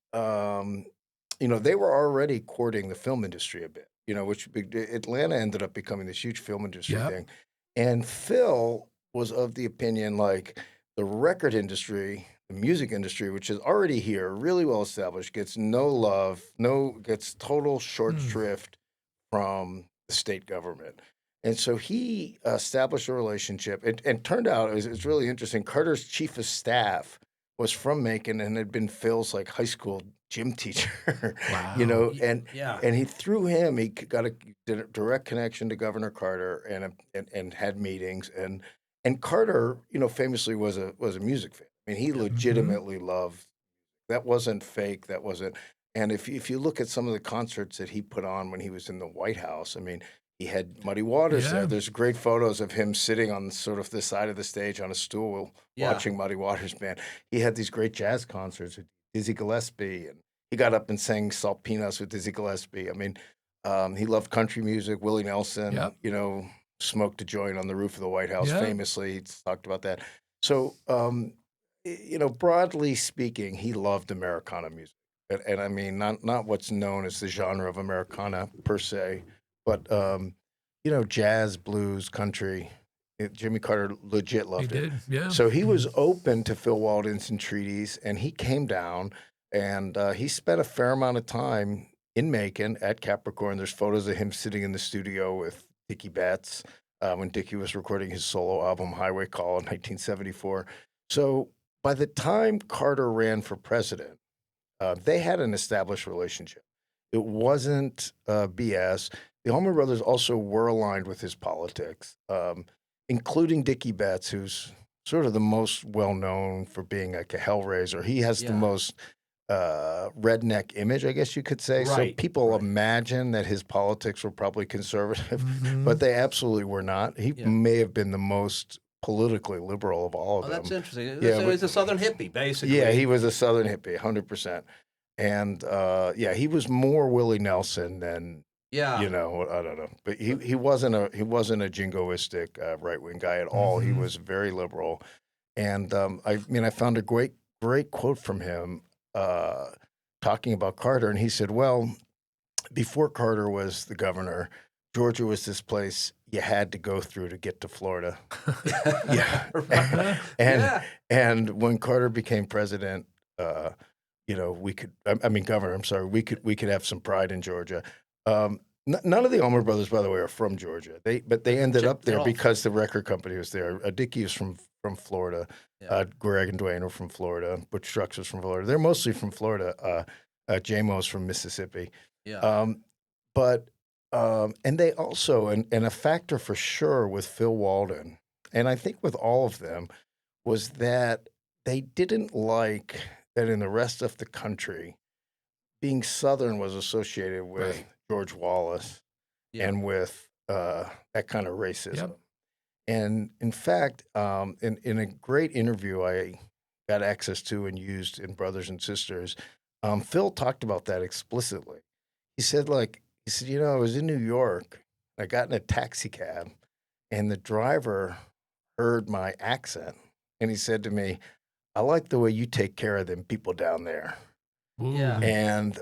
they were already courting the film industry a bit. Which Atlanta ended up becoming this huge film industry Yep. thing. And Phil was of the opinion like the record industry, the music industry, which is already here, really well established, gets no love, gets total short shrift from the state government. And so he established a relationship. And turned out it was really interesting. Carter's chief of staff was from Macon and had been Phil's like high school gym teacher, you Wow. know, Yeah. and he through him did a direct connection to Governor Carter and had meetings and Carter, you know, famously was a music fan. I mean, he legitimately loved. That wasn't fake. That wasn't. And if you look at some of the concerts that he put on when he was in the White House, I mean, he had Muddy Waters there. Yeah. There's great photos of him sitting on sort of the side of the stage on a stool Yeah. watching Muddy Waters band. He had these great jazz concerts with Dizzy Gillespie, and he got up and sang Salt Peanuts with Dizzy Gillespie. I mean, he loved country music. Willie Nelson, Yep. you know, smoked a joint on the roof of the White House Yep. famously. He talked about that. So, you know, broadly speaking, he loved Americana music. And I mean, not what's known as the genre of Americana per se, but you know, jazz, blues, country. Jimmy Carter legit He loved it. did. Yeah. So he was open to Phil Walden's entreaties, and he came down and he spent a fair amount of time in Macon at Capricorn. There's photos of him sitting in the studio with Dickie Betts when Dickie was recording his solo album Highway Call in 1974. So by the time Carter ran for president, they had an established relationship. It wasn't BS. The Allman Brothers also were aligned with his politics, including Dickie Betts, who's sort of the most well known for being like a hellraiser. He has the Yeah. most redneck image, I guess you could say. So Right, people right. imagine that his politics were probably conservative, Mhm. but they absolutely were not. He Yeah. may have been the most politically liberal of all of Oh, them. that's interesting. Yeah, So but- he's a Southern hippie, basically. Yeah, he was a Southern hippie, 100%. And yeah, he was more Willie Nelson than Yeah. you know. I don't know, but he wasn't a jingoistic right wing guy at all. He Mhm. was very liberal. And I mean, I found a great quote from him talking about Carter, and he said, "Well, before Carter was the governor, Georgia was this place you had to go through to get to Florida." Yeah. and Yeah. and when Carter became president, you know, I mean, governor, I'm sorry, we could have some pride in Georgia. None of the Allman Brothers, by the way, are from Georgia. But they ended up They're there all- because the record company was there. Dickie is from Florida. Yeah. Greg and Dwayne are from Florida. Butch Strux was from Florida. They're mostly from Florida. J-Mo's from Mississippi. Yeah. But and they also and a factor for sure with Phil Walden, and I think with all of them, was that they didn't like that in the rest of the country, being Southern was associated with Right. George Wallace Yeah. and with that kind of racism. Yep. And in fact, in a great interview I got access to and used in Brothers and Sisters, Phil talked about that explicitly. He said, you know, I was in New York. I got in a taxi cab, and the driver heard my accent, and he said to me, "I like the way you take care of them people down there." Ooh. Yeah. And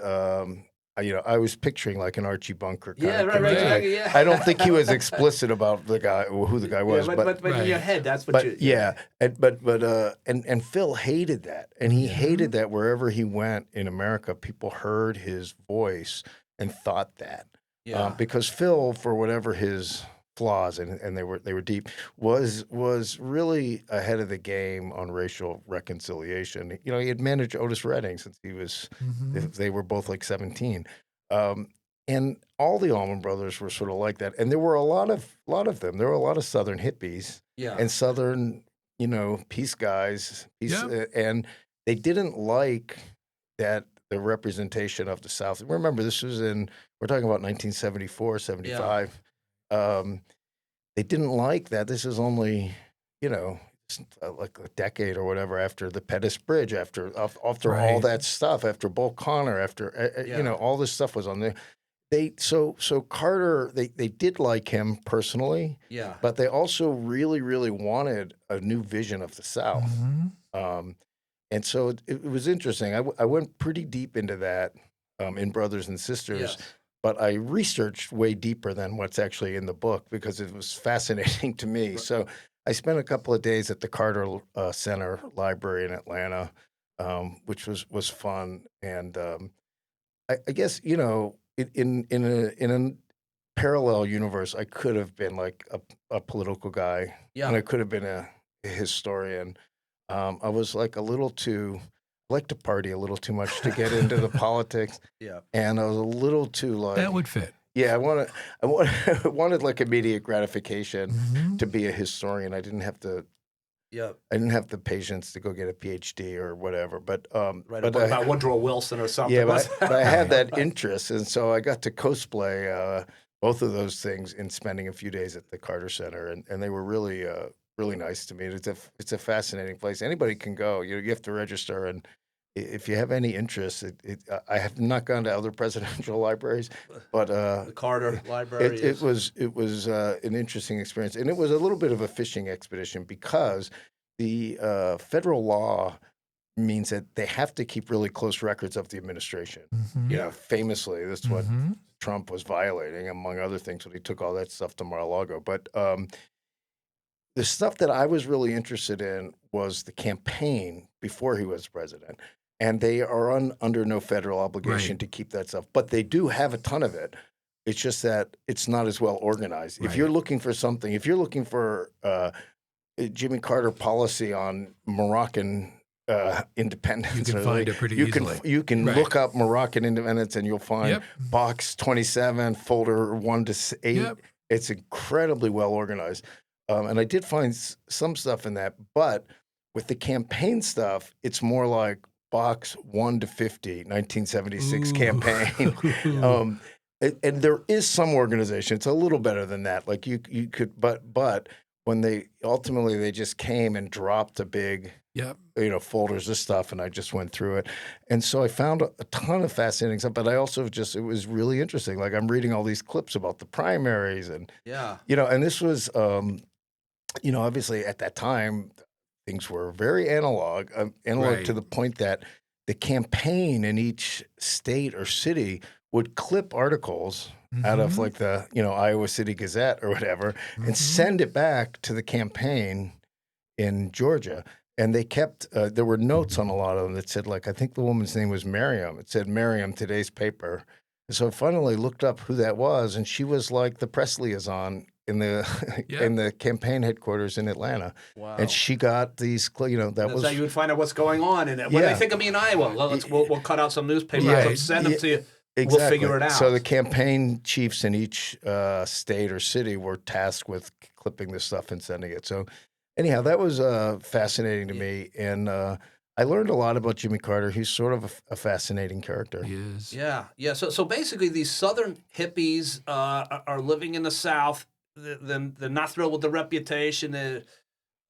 you know, I was picturing like an Archie Bunker kind Yeah, of right, guy. exactly, yeah. I don't think he was explicit about the guy, who the guy was, Yeah, but in your head, that's what you. but yeah, and Phil hated that, and he hated that wherever he went in America, people heard his voice and thought that, Yeah. because Phil, for whatever his flaws, and they were deep, was really ahead of the game on racial reconciliation. You know, he had managed Otis Redding since he was they were both like 17. And all the Allman Brothers were sort of like that, and there were a lot of them. There were a lot of Southern hippies Yeah. and Southern, you know, peace guys, and they didn't like that the representation of the South. Remember, we're talking about 1974, 75. They didn't like that. This is only, you know, like a decade or whatever after the Pettus Bridge, after all Right. that stuff, after Bull Connor, after Yeah. you know, all this stuff was on there. So Carter, they did like him personally, Yeah. but they also really, really wanted a new vision of the South. Mhm. And so it was interesting. I went pretty deep into that in Brothers and Sisters, Yes. but I researched way deeper than what's actually in the book because it was fascinating to me. So I spent a couple of days at the Carter Center Library in Atlanta, which was fun. And I guess, you know, in parallel universe, I could have been like a political guy, Yeah. and I could have been a historian. I was like a little too, I like to party a little too much to get into the politics, Yeah. and I was a little too like, That would fit. yeah, I wanted like immediate gratification Mm-hmm. to be a historian. I didn't have the patience to go get a PhD or whatever. But Right. but About Woodrow Wilson or something. yeah, but I had that interest, and so I got to cosplay both of those things in spending a few days at the Carter Center, and they were really really nice to me. It's a fascinating place. Anybody can go. You have to register, and if you have any interest, I have not gone to other presidential libraries, but the Carter Library. it was an interesting experience, and it was a little bit of a fishing expedition because the federal law means that they have to keep really close records of the administration. Mm-hmm. You know, famously, that's what Mm-hmm. Trump was violating, among other things, when he took all that stuff to Mar-a-Lago. But the stuff that I was really interested in was the campaign before he was president. And they are under no federal obligation Right. to keep that stuff, but they do have a ton of it. It's just that it's not as well organized. If Right. you're looking for something, if you're looking for Jimmy Carter policy on Moroccan independence, You can or find like- it pretty you easily. you can Right. look up Moroccan independence, and you'll find Yep. box 27, folder 1 to 8. Yep. It's incredibly well organized. And I did find some stuff in that, but with the campaign stuff, it's more like box 1 to 50, 1976 Ooh. campaign. And there is some organization. It's a little better than that. Like you could, but when they just came and dropped a big, Yep. folders of stuff, and I just went through it. And so I found a ton of fascinating stuff, but I also it was really interesting. Like I'm reading all these clips about the primaries, and, Yeah. and this was, obviously at that time, things were very analog Right. to the point that the campaign in each state or city would clip articles out of Mhm. like the, Iowa City Gazette or whatever, and send it back to the campaign in Georgia. And they kept, there were notes on a lot of them that said, like, I think the woman's name was Miriam. It said, Miriam, today's paper. And so I finally looked up who that was, and she was like the press liaison in the Yeah. in the campaign headquarters in Atlanta. Wow. And she got these, that That's was how you would find out what's going on. And when Yeah. they think of me in Iowa, well, we'll cut out some newspaper Right. clips, send them to you. exactly. We'll figure it out. So the campaign chiefs in each state or city were tasked with clipping this stuff and sending it. So anyhow, that was fascinating to me, and I learned a lot about Jimmy Carter. He's sort of a fascinating character. He is. Yeah, yeah. So basically, these Southern hippies are living in the South. They're not thrilled with the reputation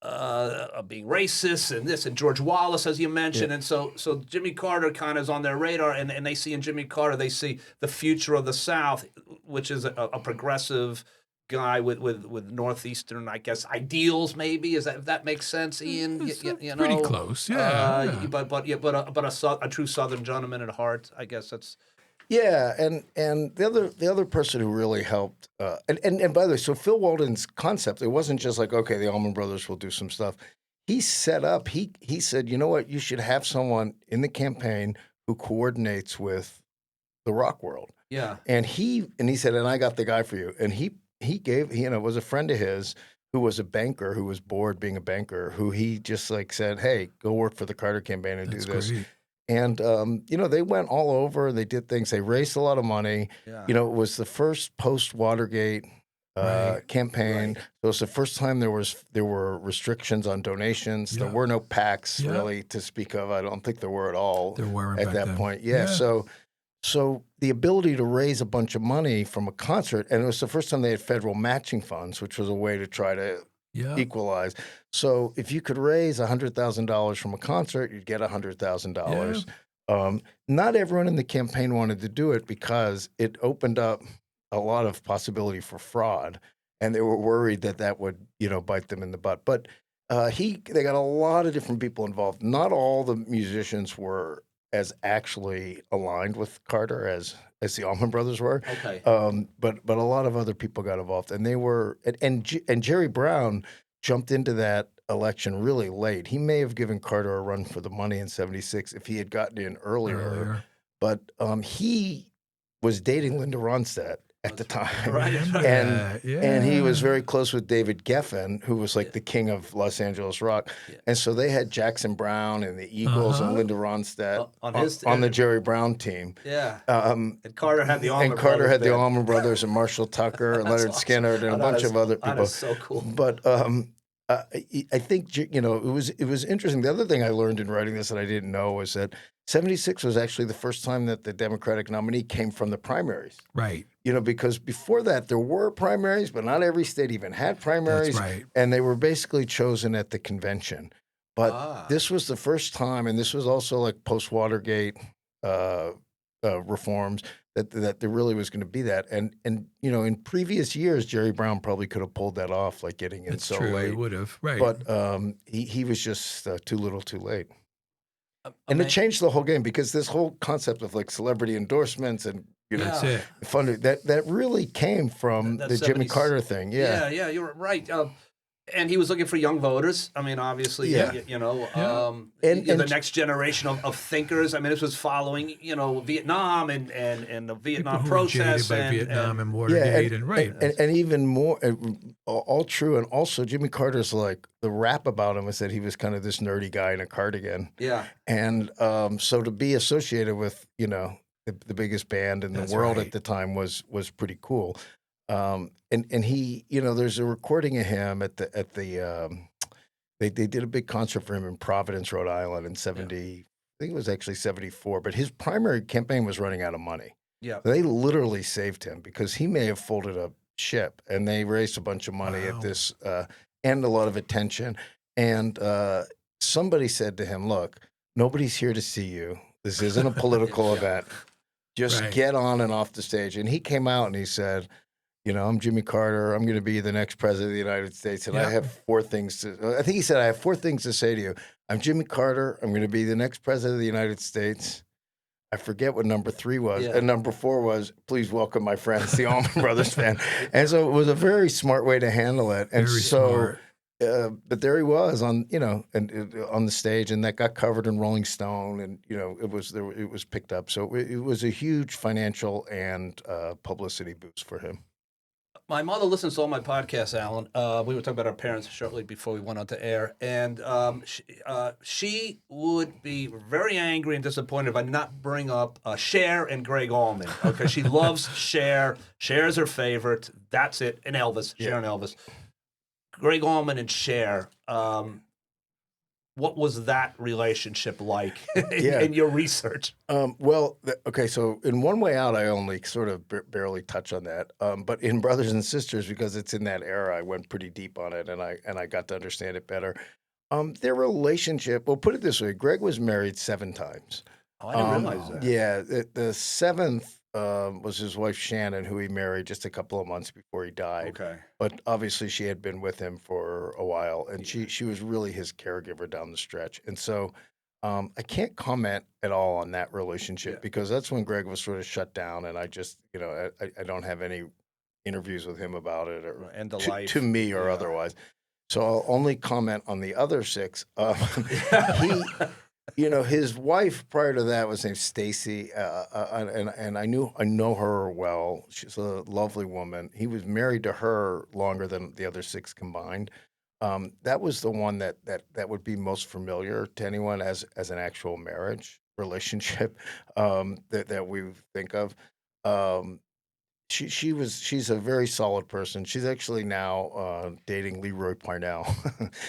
of being racist and this, and George Wallace, as you mentioned. Yeah. And so Jimmy Carter kind of is on their radar, and they see in Jimmy Carter, they see the future of the South, which is a progressive guy with Northeastern, I guess, ideals. Maybe if that makes sense, Ian. It's You know, pretty close, yeah, yeah. But a true Southern gentleman at heart. I guess that's. Yeah, and the other person who really helped, and by the way, so Phil Walden's concept, it wasn't just like, okay, the Allman Brothers will do some stuff. He set up, he said, you know what, you should have someone in the campaign who coordinates with the rock world. Yeah. And he said, and I got the guy for you. And he was a friend of his who was a banker, who was bored being a banker, who he just like said, hey, go work for the Carter campaign and That's do this. great. And, they went all over. They did things. They raised a lot of money. Yeah. It was the first post-Watergate Right. campaign. Right. So it was the first time there were restrictions on donations. Yeah. There were no PACs Yeah. really to speak of. I don't think there were at all There weren't at back that then. point. Yeah. So the ability to raise a bunch of money from a concert, and it was the first time they had federal matching funds, which was a way to try to Yeah. equalize. So if you could raise $100,000 from a concert, you'd get $100,000. Not everyone in the campaign wanted to do it because it opened up a lot of possibility for fraud, and they were worried that would bite them in the butt. But they got a lot of different people involved. Not all the musicians were as actually aligned with Carter as the Allman Brothers were. Okay. But a lot of other people got involved, and they were and Jerry Brown jumped into that election really late. He may have given Carter a run for the money in '76 if he had gotten in earlier. But he was dating Linda Ronstadt at the time. Right. Remember And that, and he was yeah. very close with David Geffen, who was like the king of Los Angeles rock. Yeah. And so they had Jackson Brown and the Eagles and Uh-huh. Linda Ronstadt On on, his- on the Jerry Brown team. Yeah. Um, And Carter had the Allman and Carter Brothers had the Band. Allman Brothers and Marshall Tucker and That's Leonard awesome. Skinner and Oh, a that bunch is- of other That people. is so cool. But I think it was interesting. The other thing I learned in writing this that I didn't know was that '76 was actually the first time that the Democratic nominee came from the primaries. Right. Because before that there were primaries, but not every state even had primaries, That's right. and they were basically chosen at the convention. But this was the first time, and this was also like post Watergate reforms that there really was going to be that. And in previous years, Jerry Brown probably could have pulled that off, like getting in It's so true. late. It would have. Right. But he was just too little, too late. And Ama- it changed the whole game because this whole concept of like celebrity endorsements and That's it. funding that really came from That the Jimmy 70s Carter thing. Yeah. Yeah, you're right. And he was looking for young voters. I mean, obviously, Yeah. the And- next generation of thinkers. I mean, this was following, Vietnam and the Vietnam People who were jaded process by and Vietnam and Watergate and right. and even more, all true. And also, Jimmy Carter's like the rap about him is that he was kind of this nerdy guy in a cardigan. yeah. And so to be associated with, the biggest band in the That's world right. at the time was pretty cool. And he, there's a recording of him they did a big concert for him in Providence, Rhode Island in 70, I think it was actually 74, but his primary campaign was running out of money. Yeah. They literally saved him because he may have folded up ship, and they raised a bunch of money at Wow. this and a lot of attention. And somebody said to him, "Look, nobody's here to see you. This isn't a political event. Just Right. get on and off the stage." And he came out and he said, "I'm Jimmy Carter. I'm going to be the next president of the United States, and I Yeah. have 4 things to." I think he said, "I have 4 things to say to you. I'm Jimmy Carter. I'm going to be the next president of the United States." I forget what number 3 was, Yeah. and number 4 was, "Please welcome my friends, the Allman Brothers Band." And so it was a very smart way to handle it. And Very so, smart. but there he was on, on the stage, and that got covered in Rolling Stone, and it was picked up. So it was a huge financial and publicity boost for him. My mother listens to all my podcasts, Alan. We were talking about our parents shortly before we went on to air, and she would be very angry and disappointed if I did not bring up Cher and Greg Allman. Okay, she loves Cher. Cher's her favorite. That's it. And Elvis. Cher and Elvis. Greg Allman and Cher. What was that relationship like in your research? Okay, so in One Way Out, I only sort of barely touch on that. But in Brothers and Sisters, because it's in that era, I went pretty deep on it, and I got to understand it better. Their relationship, well, put it this way, Greg was married 7 times. Oh, I didn't realize that. Yeah, the 7th was his wife Shannon, who he married just a couple of months before he died. Okay. But obviously, she had been with him for a while, and she was really his caregiver down the stretch. And so, I can't comment at all on that relationship because that's when Greg was sort of shut down, and I just, I don't have any interviews with him about it or End of to, life. to me or Yeah. otherwise. So I'll only comment on the other 6. His wife prior to that was named Stacy, and I know her well. She's a lovely woman. He was married to her longer than the other 6 combined. That was the one that would be most familiar to anyone as an actual marriage relationship that we think of. She's a very solid person. She's actually now dating Leroy Parnell,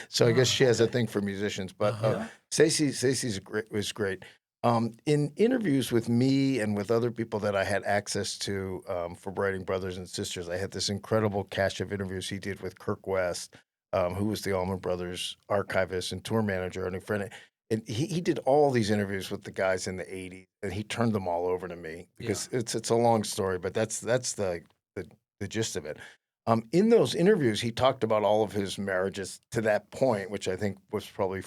so I guess she has a thing for musicians. But Stacey's was great. In interviews with me and with other people that I had access to for writing Brothers and Sisters, I had this incredible cache of interviews he did with Kirk West, who was the Allman Brothers archivist and tour manager and a friend. And he did all these interviews with the guys in the 80s, and he turned them all over to me because it's a long story, but that's the gist of it. In those interviews, he talked about all of his marriages to that point, which I think was probably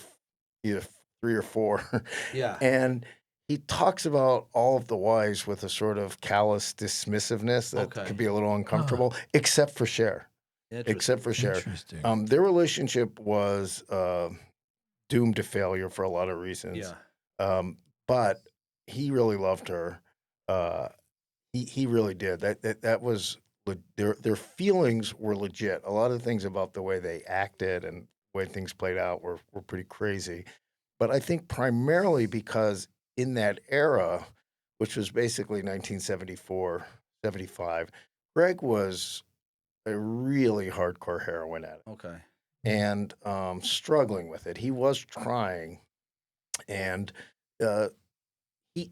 either 3 or 4. Yeah. And he talks about all of the wives with a sort of callous dismissiveness that could be a little uncomfortable, except for Cher. Except for Cher. Interesting. Their relationship was doomed to failure for a lot of reasons. Yeah. But he really loved her. He really did. That was their feelings were legit. A lot of things about the way they acted and the way things played out were pretty crazy. But I think primarily because in that era, which was basically 1974, 75, Greg was a really hardcore heroin addict Okay. and struggling with it. He was trying, and uh,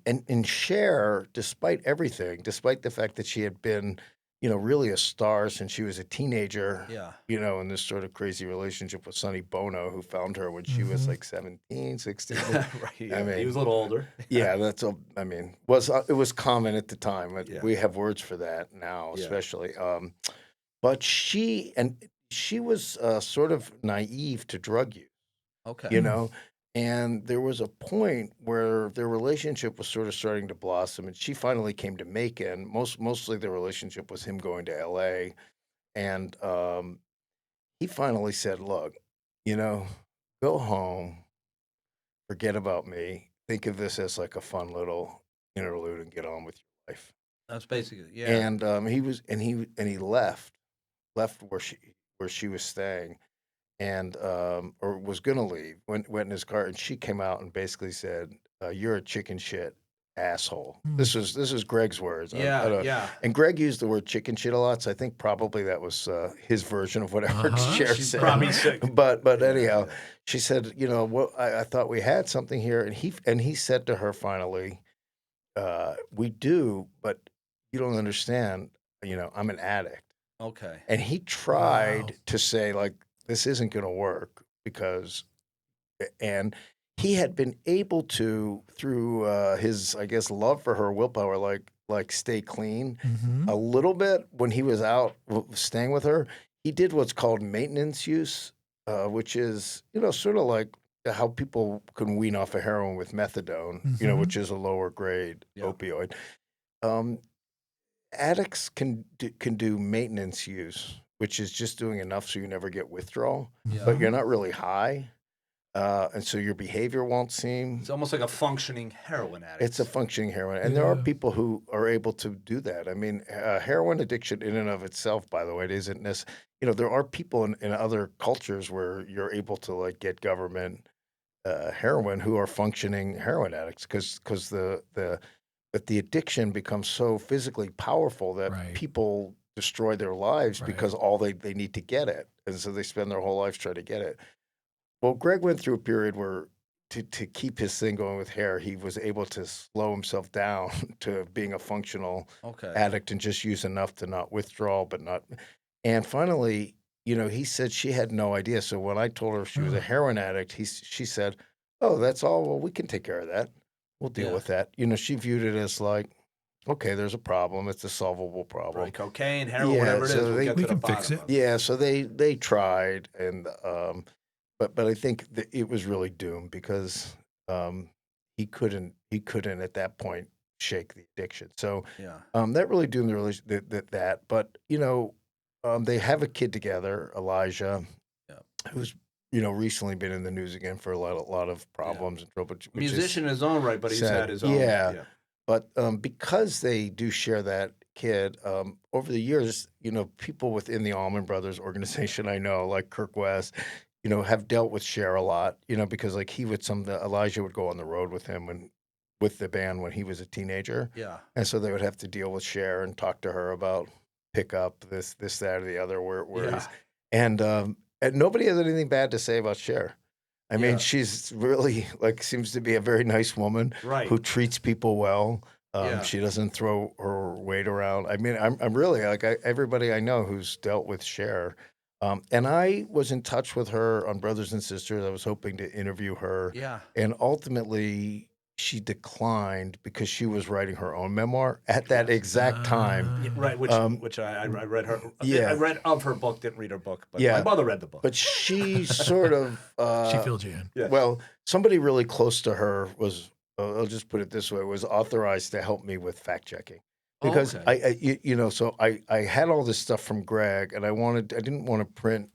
and Cher, despite everything, despite the fact that she had been, really a star since she was a teenager, Yeah. in this sort of crazy relationship with Sonny Bono, who found her when she was Mhm. like 17, 16. Right. I Yeah. He mean, was a little older. yeah, it was common at the time. Yeah. We have words for that now, Yeah. especially. But she was sort of naive to drug use, Okay. you know, and there was a point where their relationship was sort of starting to blossom, and she finally came to Macon. Mostly the relationship was him going to L.A., and he finally said, "Look, you know, go home, forget about me. Think of this as like a fun little interlude, and get on with your life." That's basically, yeah. And he left where she was staying, and or was gonna leave. Went in his car, and she came out and basically said, "You're a chicken shit asshole." Mm. This is Greg's words. Yeah. Yeah. And Greg used the word chicken shit a lot, so I think probably that was his version of whatever Uh-huh. Cher She's said. probably sick. But Yeah, anyhow, yeah. she said, what I thought we had something here, and he said to her finally, "We do, but you don't understand. I'm an addict." Okay. And he Wow. tried to say, like, this isn't going to work because, and he had been able to, through his, I guess, love for her, willpower, like stay clean a Mhm. little bit when he was out staying with her. He did what's called maintenance use, which is, sort of like how people can wean off of heroin with methadone, Mhm. which is a lower grade Yeah. opioid. Um, Addicts can do maintenance use, which is just doing enough so you never get withdrawal, but Yeah. you're not really high, and so your behavior won't seem. It's almost like a functioning heroin addict. It's a functioning heroin, and there are Yeah. people who are able to do that. I mean, heroin addiction in and of itself, by the way, it isn't there are people in other cultures where you're able to like get government heroin who are functioning heroin addicts because but the addiction becomes so physically powerful that Right. people destroy their lives Right. because all they need to get it. And so they spend their whole lives trying to get it. Well, Greg went through a period where to keep his thing going with hair, he was able to slow himself down to being a functional Okay. addict and just use enough to not withdraw, but not. And finally, he said she had no idea. So when I told her she was a Huh. heroin addict, she said, "Oh, that's all. Well, we can take care of that. We'll deal Yeah. with that." She viewed it as like, okay, there's a problem. It's a solvable problem. Probably cocaine, heroin, Yeah, whatever it is. so We'll get we to the can fix bottom it. of it. Yeah, so they tried, and but I think that it was really doomed because he couldn't at that point shake the addiction. So Yeah. that really doomed the relation that. But they have a kid together, Elijah, Yeah. who's recently been in the news again for a lot of problems and trouble. Which Musician is in his own right, but he's sad. had his own. Yeah. Yeah. But because they do share that kid, over the years, people within the Allman Brothers organization, I know, like Kirk West, have dealt with Cher a lot, because like Elijah would go on the road with him with the band when he was a teenager. Yeah. And so they would have to deal with Cher and talk to her about pick up this, that, or the other, where Yeah. he's, and nobody has anything bad to say about Cher. I mean, Yeah. she's really seems to be a very nice woman Right. who treats people well. Yeah. She doesn't throw her weight around. I mean, I'm really everybody I know who's dealt with Cher. And I was in touch with her on Brothers and Sisters. I was hoping to interview her. Yeah. And ultimately, she declined because she was writing her own memoir at that Yes. exact time. Yeah, right. Which I read her. Yeah. I read of her book. Didn't read her book, but Yeah. my mother read the book. But she sort of. She filled you in. Yes. Well, somebody really close to her was, I'll just put it this way, was authorized to help me with fact checking. Because Okay. so I had all this stuff from Greg, and I didn't want to print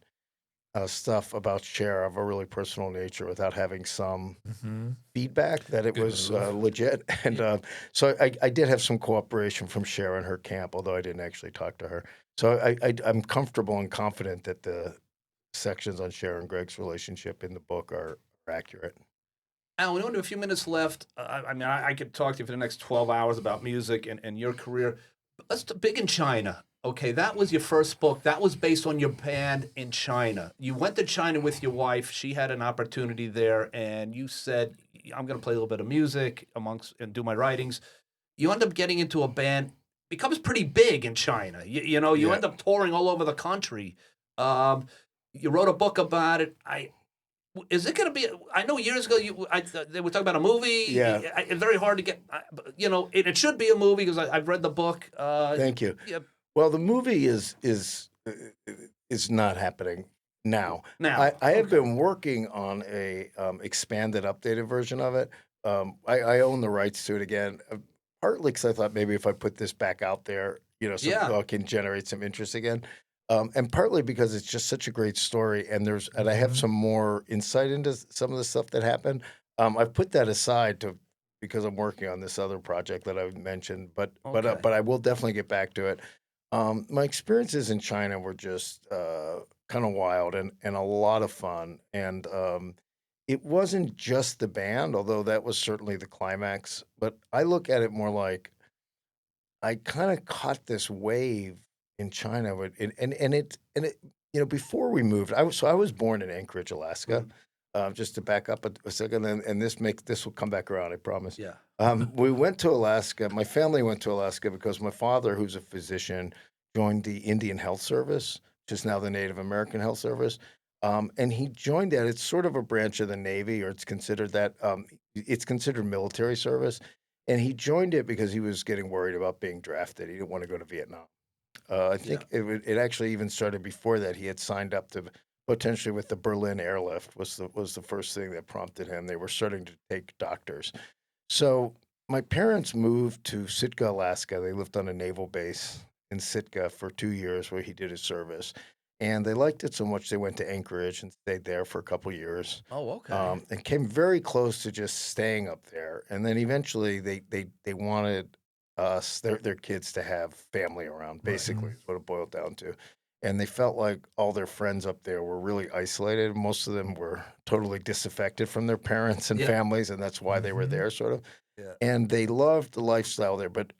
stuff about Cher of a really personal nature without having some Mm-hmm. feedback that it was legit. And so I did have some cooperation from Cher and her camp, although I didn't actually talk to her. So I'm comfortable and confident that the sections on Cher and Greg's relationship in the book are accurate. Alan, we only have a few minutes left. I mean, I could talk to you for the next 12 hours about music and your career. But let's Big in China. Okay, that was your first book. That was based on your band in China. You went to China with your wife. She had an opportunity there, and you said, I'm going to play a little bit of music and do my writings. You end up getting into a band, becomes pretty big in China. You Yeah. end up touring all over the country. You wrote a book about it. Is it going to be? I know years ago they were talking about a movie. Yeah. It's very hard to get. It should be a movie because I've read the book. Thank you. Yeah, Well, the movie is not happening now. now. I have been working on a expanded, updated version of it. I own the rights to it again, partly because I thought maybe if I put this back out there, so it can generate some interest again. And partly because it's just such a great story, and I have some more insight into some of the stuff that happened. I've put that aside because I'm working on this other project that I mentioned, but I will definitely get back to it. My experiences in China were just kind of wild and a lot of fun, and it wasn't just the band, although that was certainly the climax. But I look at it more like I kind of caught this wave in China, before we moved, I was born in Anchorage, Alaska. Just to back up a second, and this will come back around, I promise. Yeah. We went to Alaska. My family went to Alaska because my father, who's a physician, joined the Indian Health Service, which is now the Native American Health Service. And he joined that. It's sort of a branch of the Navy, or it's considered that. It's considered military service. And he joined it because he was getting worried about being drafted. He didn't want to go to Vietnam. I think it actually even started before that. He had signed up to potentially with the Berlin airlift was the first thing that prompted him. They were starting to take doctors. So my parents moved to Sitka, Alaska. They lived on a naval base in Sitka for 2 years where he did his service. And they liked it so much they went to Anchorage and stayed there for a couple years. Oh, okay. And came very close to just staying up there. And then eventually they wanted their kids to have family around, basically, is what it boiled down to. And they felt like all their friends up there were really isolated. Most of them were totally disaffected from their parents and families, and that's why they were there, sort of. Yeah. And they loved the lifestyle there. But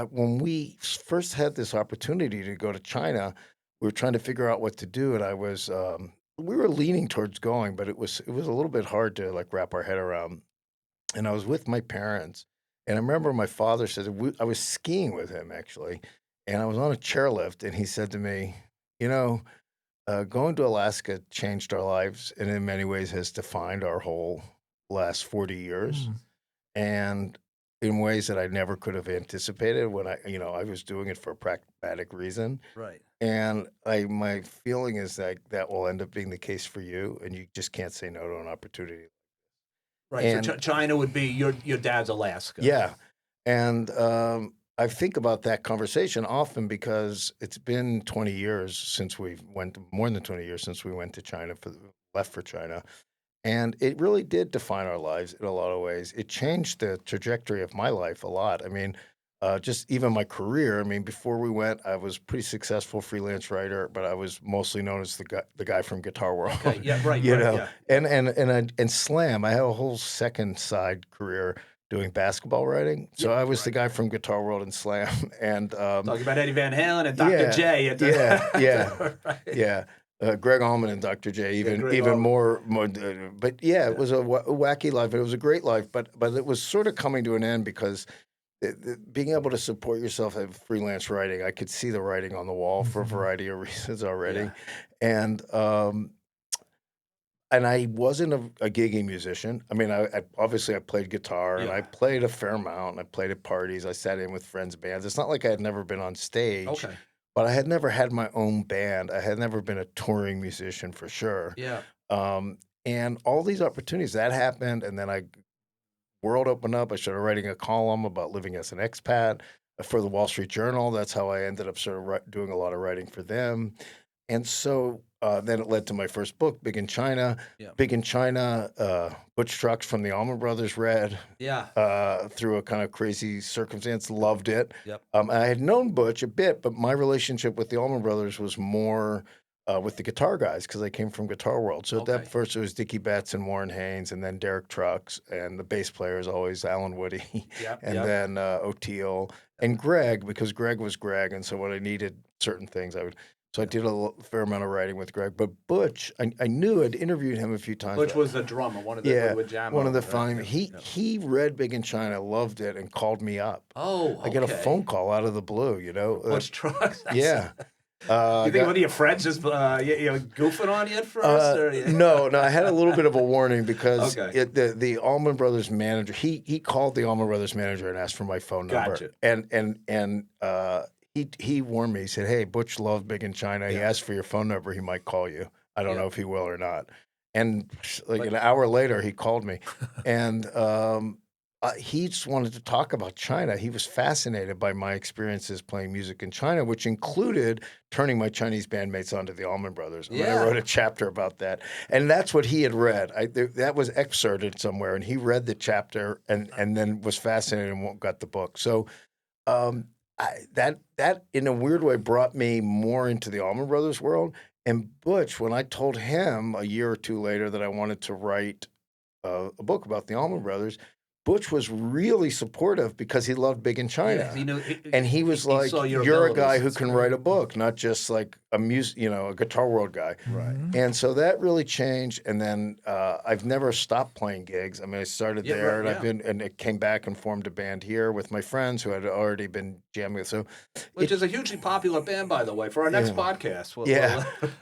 when we first had this opportunity to go to China, we were trying to figure out what to do, and we were leaning towards going, but it was a little bit hard to like wrap our head around. And I was with my parents, and I remember my father said I was skiing with him actually, and I was on a chairlift, and he said to me, going to Alaska changed our lives, and in many ways has defined our whole last 40 years, and in ways that I never could have anticipated when I was doing it for a pragmatic reason. Right. And my feeling is that will end up being the case for you, and you just can't say no to an opportunity. Right. And So China would be your dad's Alaska. yeah, and I think about that conversation often because it's been 20 years since more than 20 years since we went to China left for China, and it really did define our lives in a lot of ways. It changed the trajectory of my life a lot. I mean, just even my career. I mean, before we went, I was pretty successful freelance writer, but I was mostly known as the guy from Guitar World. Okay. Yeah. Right. you right, know, Yeah. and Slam. I have a whole second side career doing basketball writing. So I was the guy from Guitar World and Slam, and Talking about Eddie Van Halen and Dr. J. Yeah. Yeah. Greg Allman and Dr. J, even more, but yeah, it was a wacky life. It was a great life, but it was sort of coming to an end because being able to support yourself at freelance writing, I could see the writing on the wall for a variety of reasons already, and I wasn't a gigging musician. I mean, I obviously I played guitar and I played a fair amount. And I played at parties. I sat in with friends' bands. It's not like I had never been on stage. Okay. But I had never had my own band. I had never been a touring musician for sure. Yeah. And all these opportunities that happened, and then world opened up. I started writing a column about living as an expat for the Wall Street Journal. That's how I ended up sort of doing a lot of writing for them. And so then it led to my first book, Big in China. Yeah. Big in China, Butch Trucks from the Allman Brothers read through a kind of crazy circumstance, loved it. Yep. I had known Butch a bit, but my relationship with the Allman Brothers was more with the guitar guys because I came from Guitar World. So at that first it was Dickie Betts and Warren Haynes, and then Derek Trucks, and the bass player is always Alan Woody, and then O'Teal and Greg, because Greg was Greg, and so when I needed certain things, So I did a fair amount of writing with Greg. But Butch, I knew I'd interviewed him a few times. Butch was the drummer, one of the one of the fine. He read Big in China, loved it, and called me up. Oh, okay. I get a phone call out of the blue, you know. Butch Trucks. Yeah. You think one of your friends just goofing on you at first? No. I had a little bit of a warning because the Allman Brothers manager, he called the Allman Brothers manager and asked for my phone number. Gotcha. And he warned me. He said, "Hey, Butch loved Big in China. He asked for your phone number. He might call you. I don't know if he will or not." And like an hour later, he called me, and he just wanted to talk about China. He was fascinated by my experiences playing music in China, which included turning my Chinese bandmates onto the Allman Brothers. And I wrote a chapter about that, and that's what he had read. That was excerpted somewhere, and he read the chapter and then was fascinated and got the book. So. That in a weird way brought me more into the Allman Brothers world. And Butch, when I told him a year or two later that I wanted to write a book about the Allman Brothers, Butch was really supportive because he loved Big in China. And he was like, "You're a guy who can write a book, not just like a Guitar World guy." Right. And so that really changed. And then I've never stopped playing gigs. I mean, I started there, and I came back and formed a band here with my friends who had already been jamming with. So, which is a hugely popular band, by the way, for our next podcast.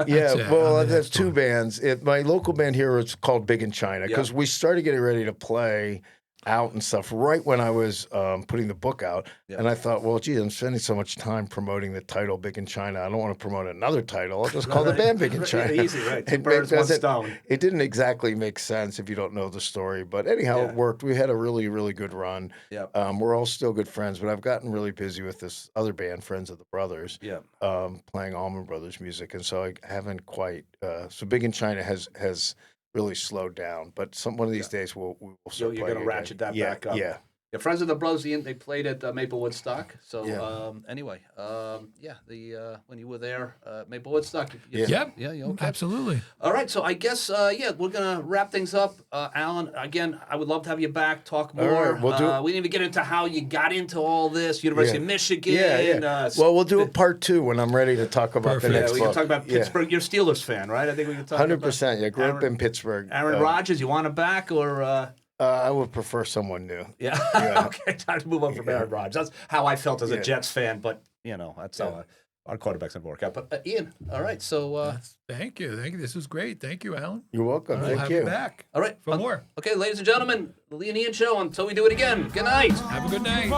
There's two bands. My local band here is called Big in China because we started getting ready to play out and stuff right when I was putting the book out. And I thought, well, gee, I'm spending so much time promoting the title Big in China. I don't want to promote another title. I'll just call the band Big in China. Easy, right? Two birds, one stone. It didn't exactly make sense if you don't know the story. But anyhow, it worked. We had a really, really good run. We're all still good friends, but I've gotten really busy with this other band, Friends of the Brothers, playing Allman Brothers music. And so I haven't quite so Big in China has really slowed down, but one of these days we'll start You're going to ratchet that back up. Yeah. Friends of the Brothers, they played at Maplewood Stock. So when you were there, Maplewood Stock. Okay. Absolutely. All right, so I guess we're going to wrap things up. Alan, again, I would love to have you back, talk more. Right, we need to get into how you got into all this, University of Michigan. We'll do a part 2 when I'm ready to talk about the next we book. can talk about Pittsburgh. You're a Steelers fan, right? I think we can talk 100%. Yeah, grew up in Pittsburgh. Aaron Rodgers, you want him back or... I would prefer someone new. Yeah. Okay, time to move on from Aaron Rodgers. That's how I felt as a Jets fan, but, that's how our quarterbacks didn't work out. But, Ian, all right, so... Thank you. This was great. Thank you, Alan. You're welcome. We'll have you back. All right. For more. Okay, ladies and gentlemen, the Lee and Ian Show until we do it again. Good night. Have a good night.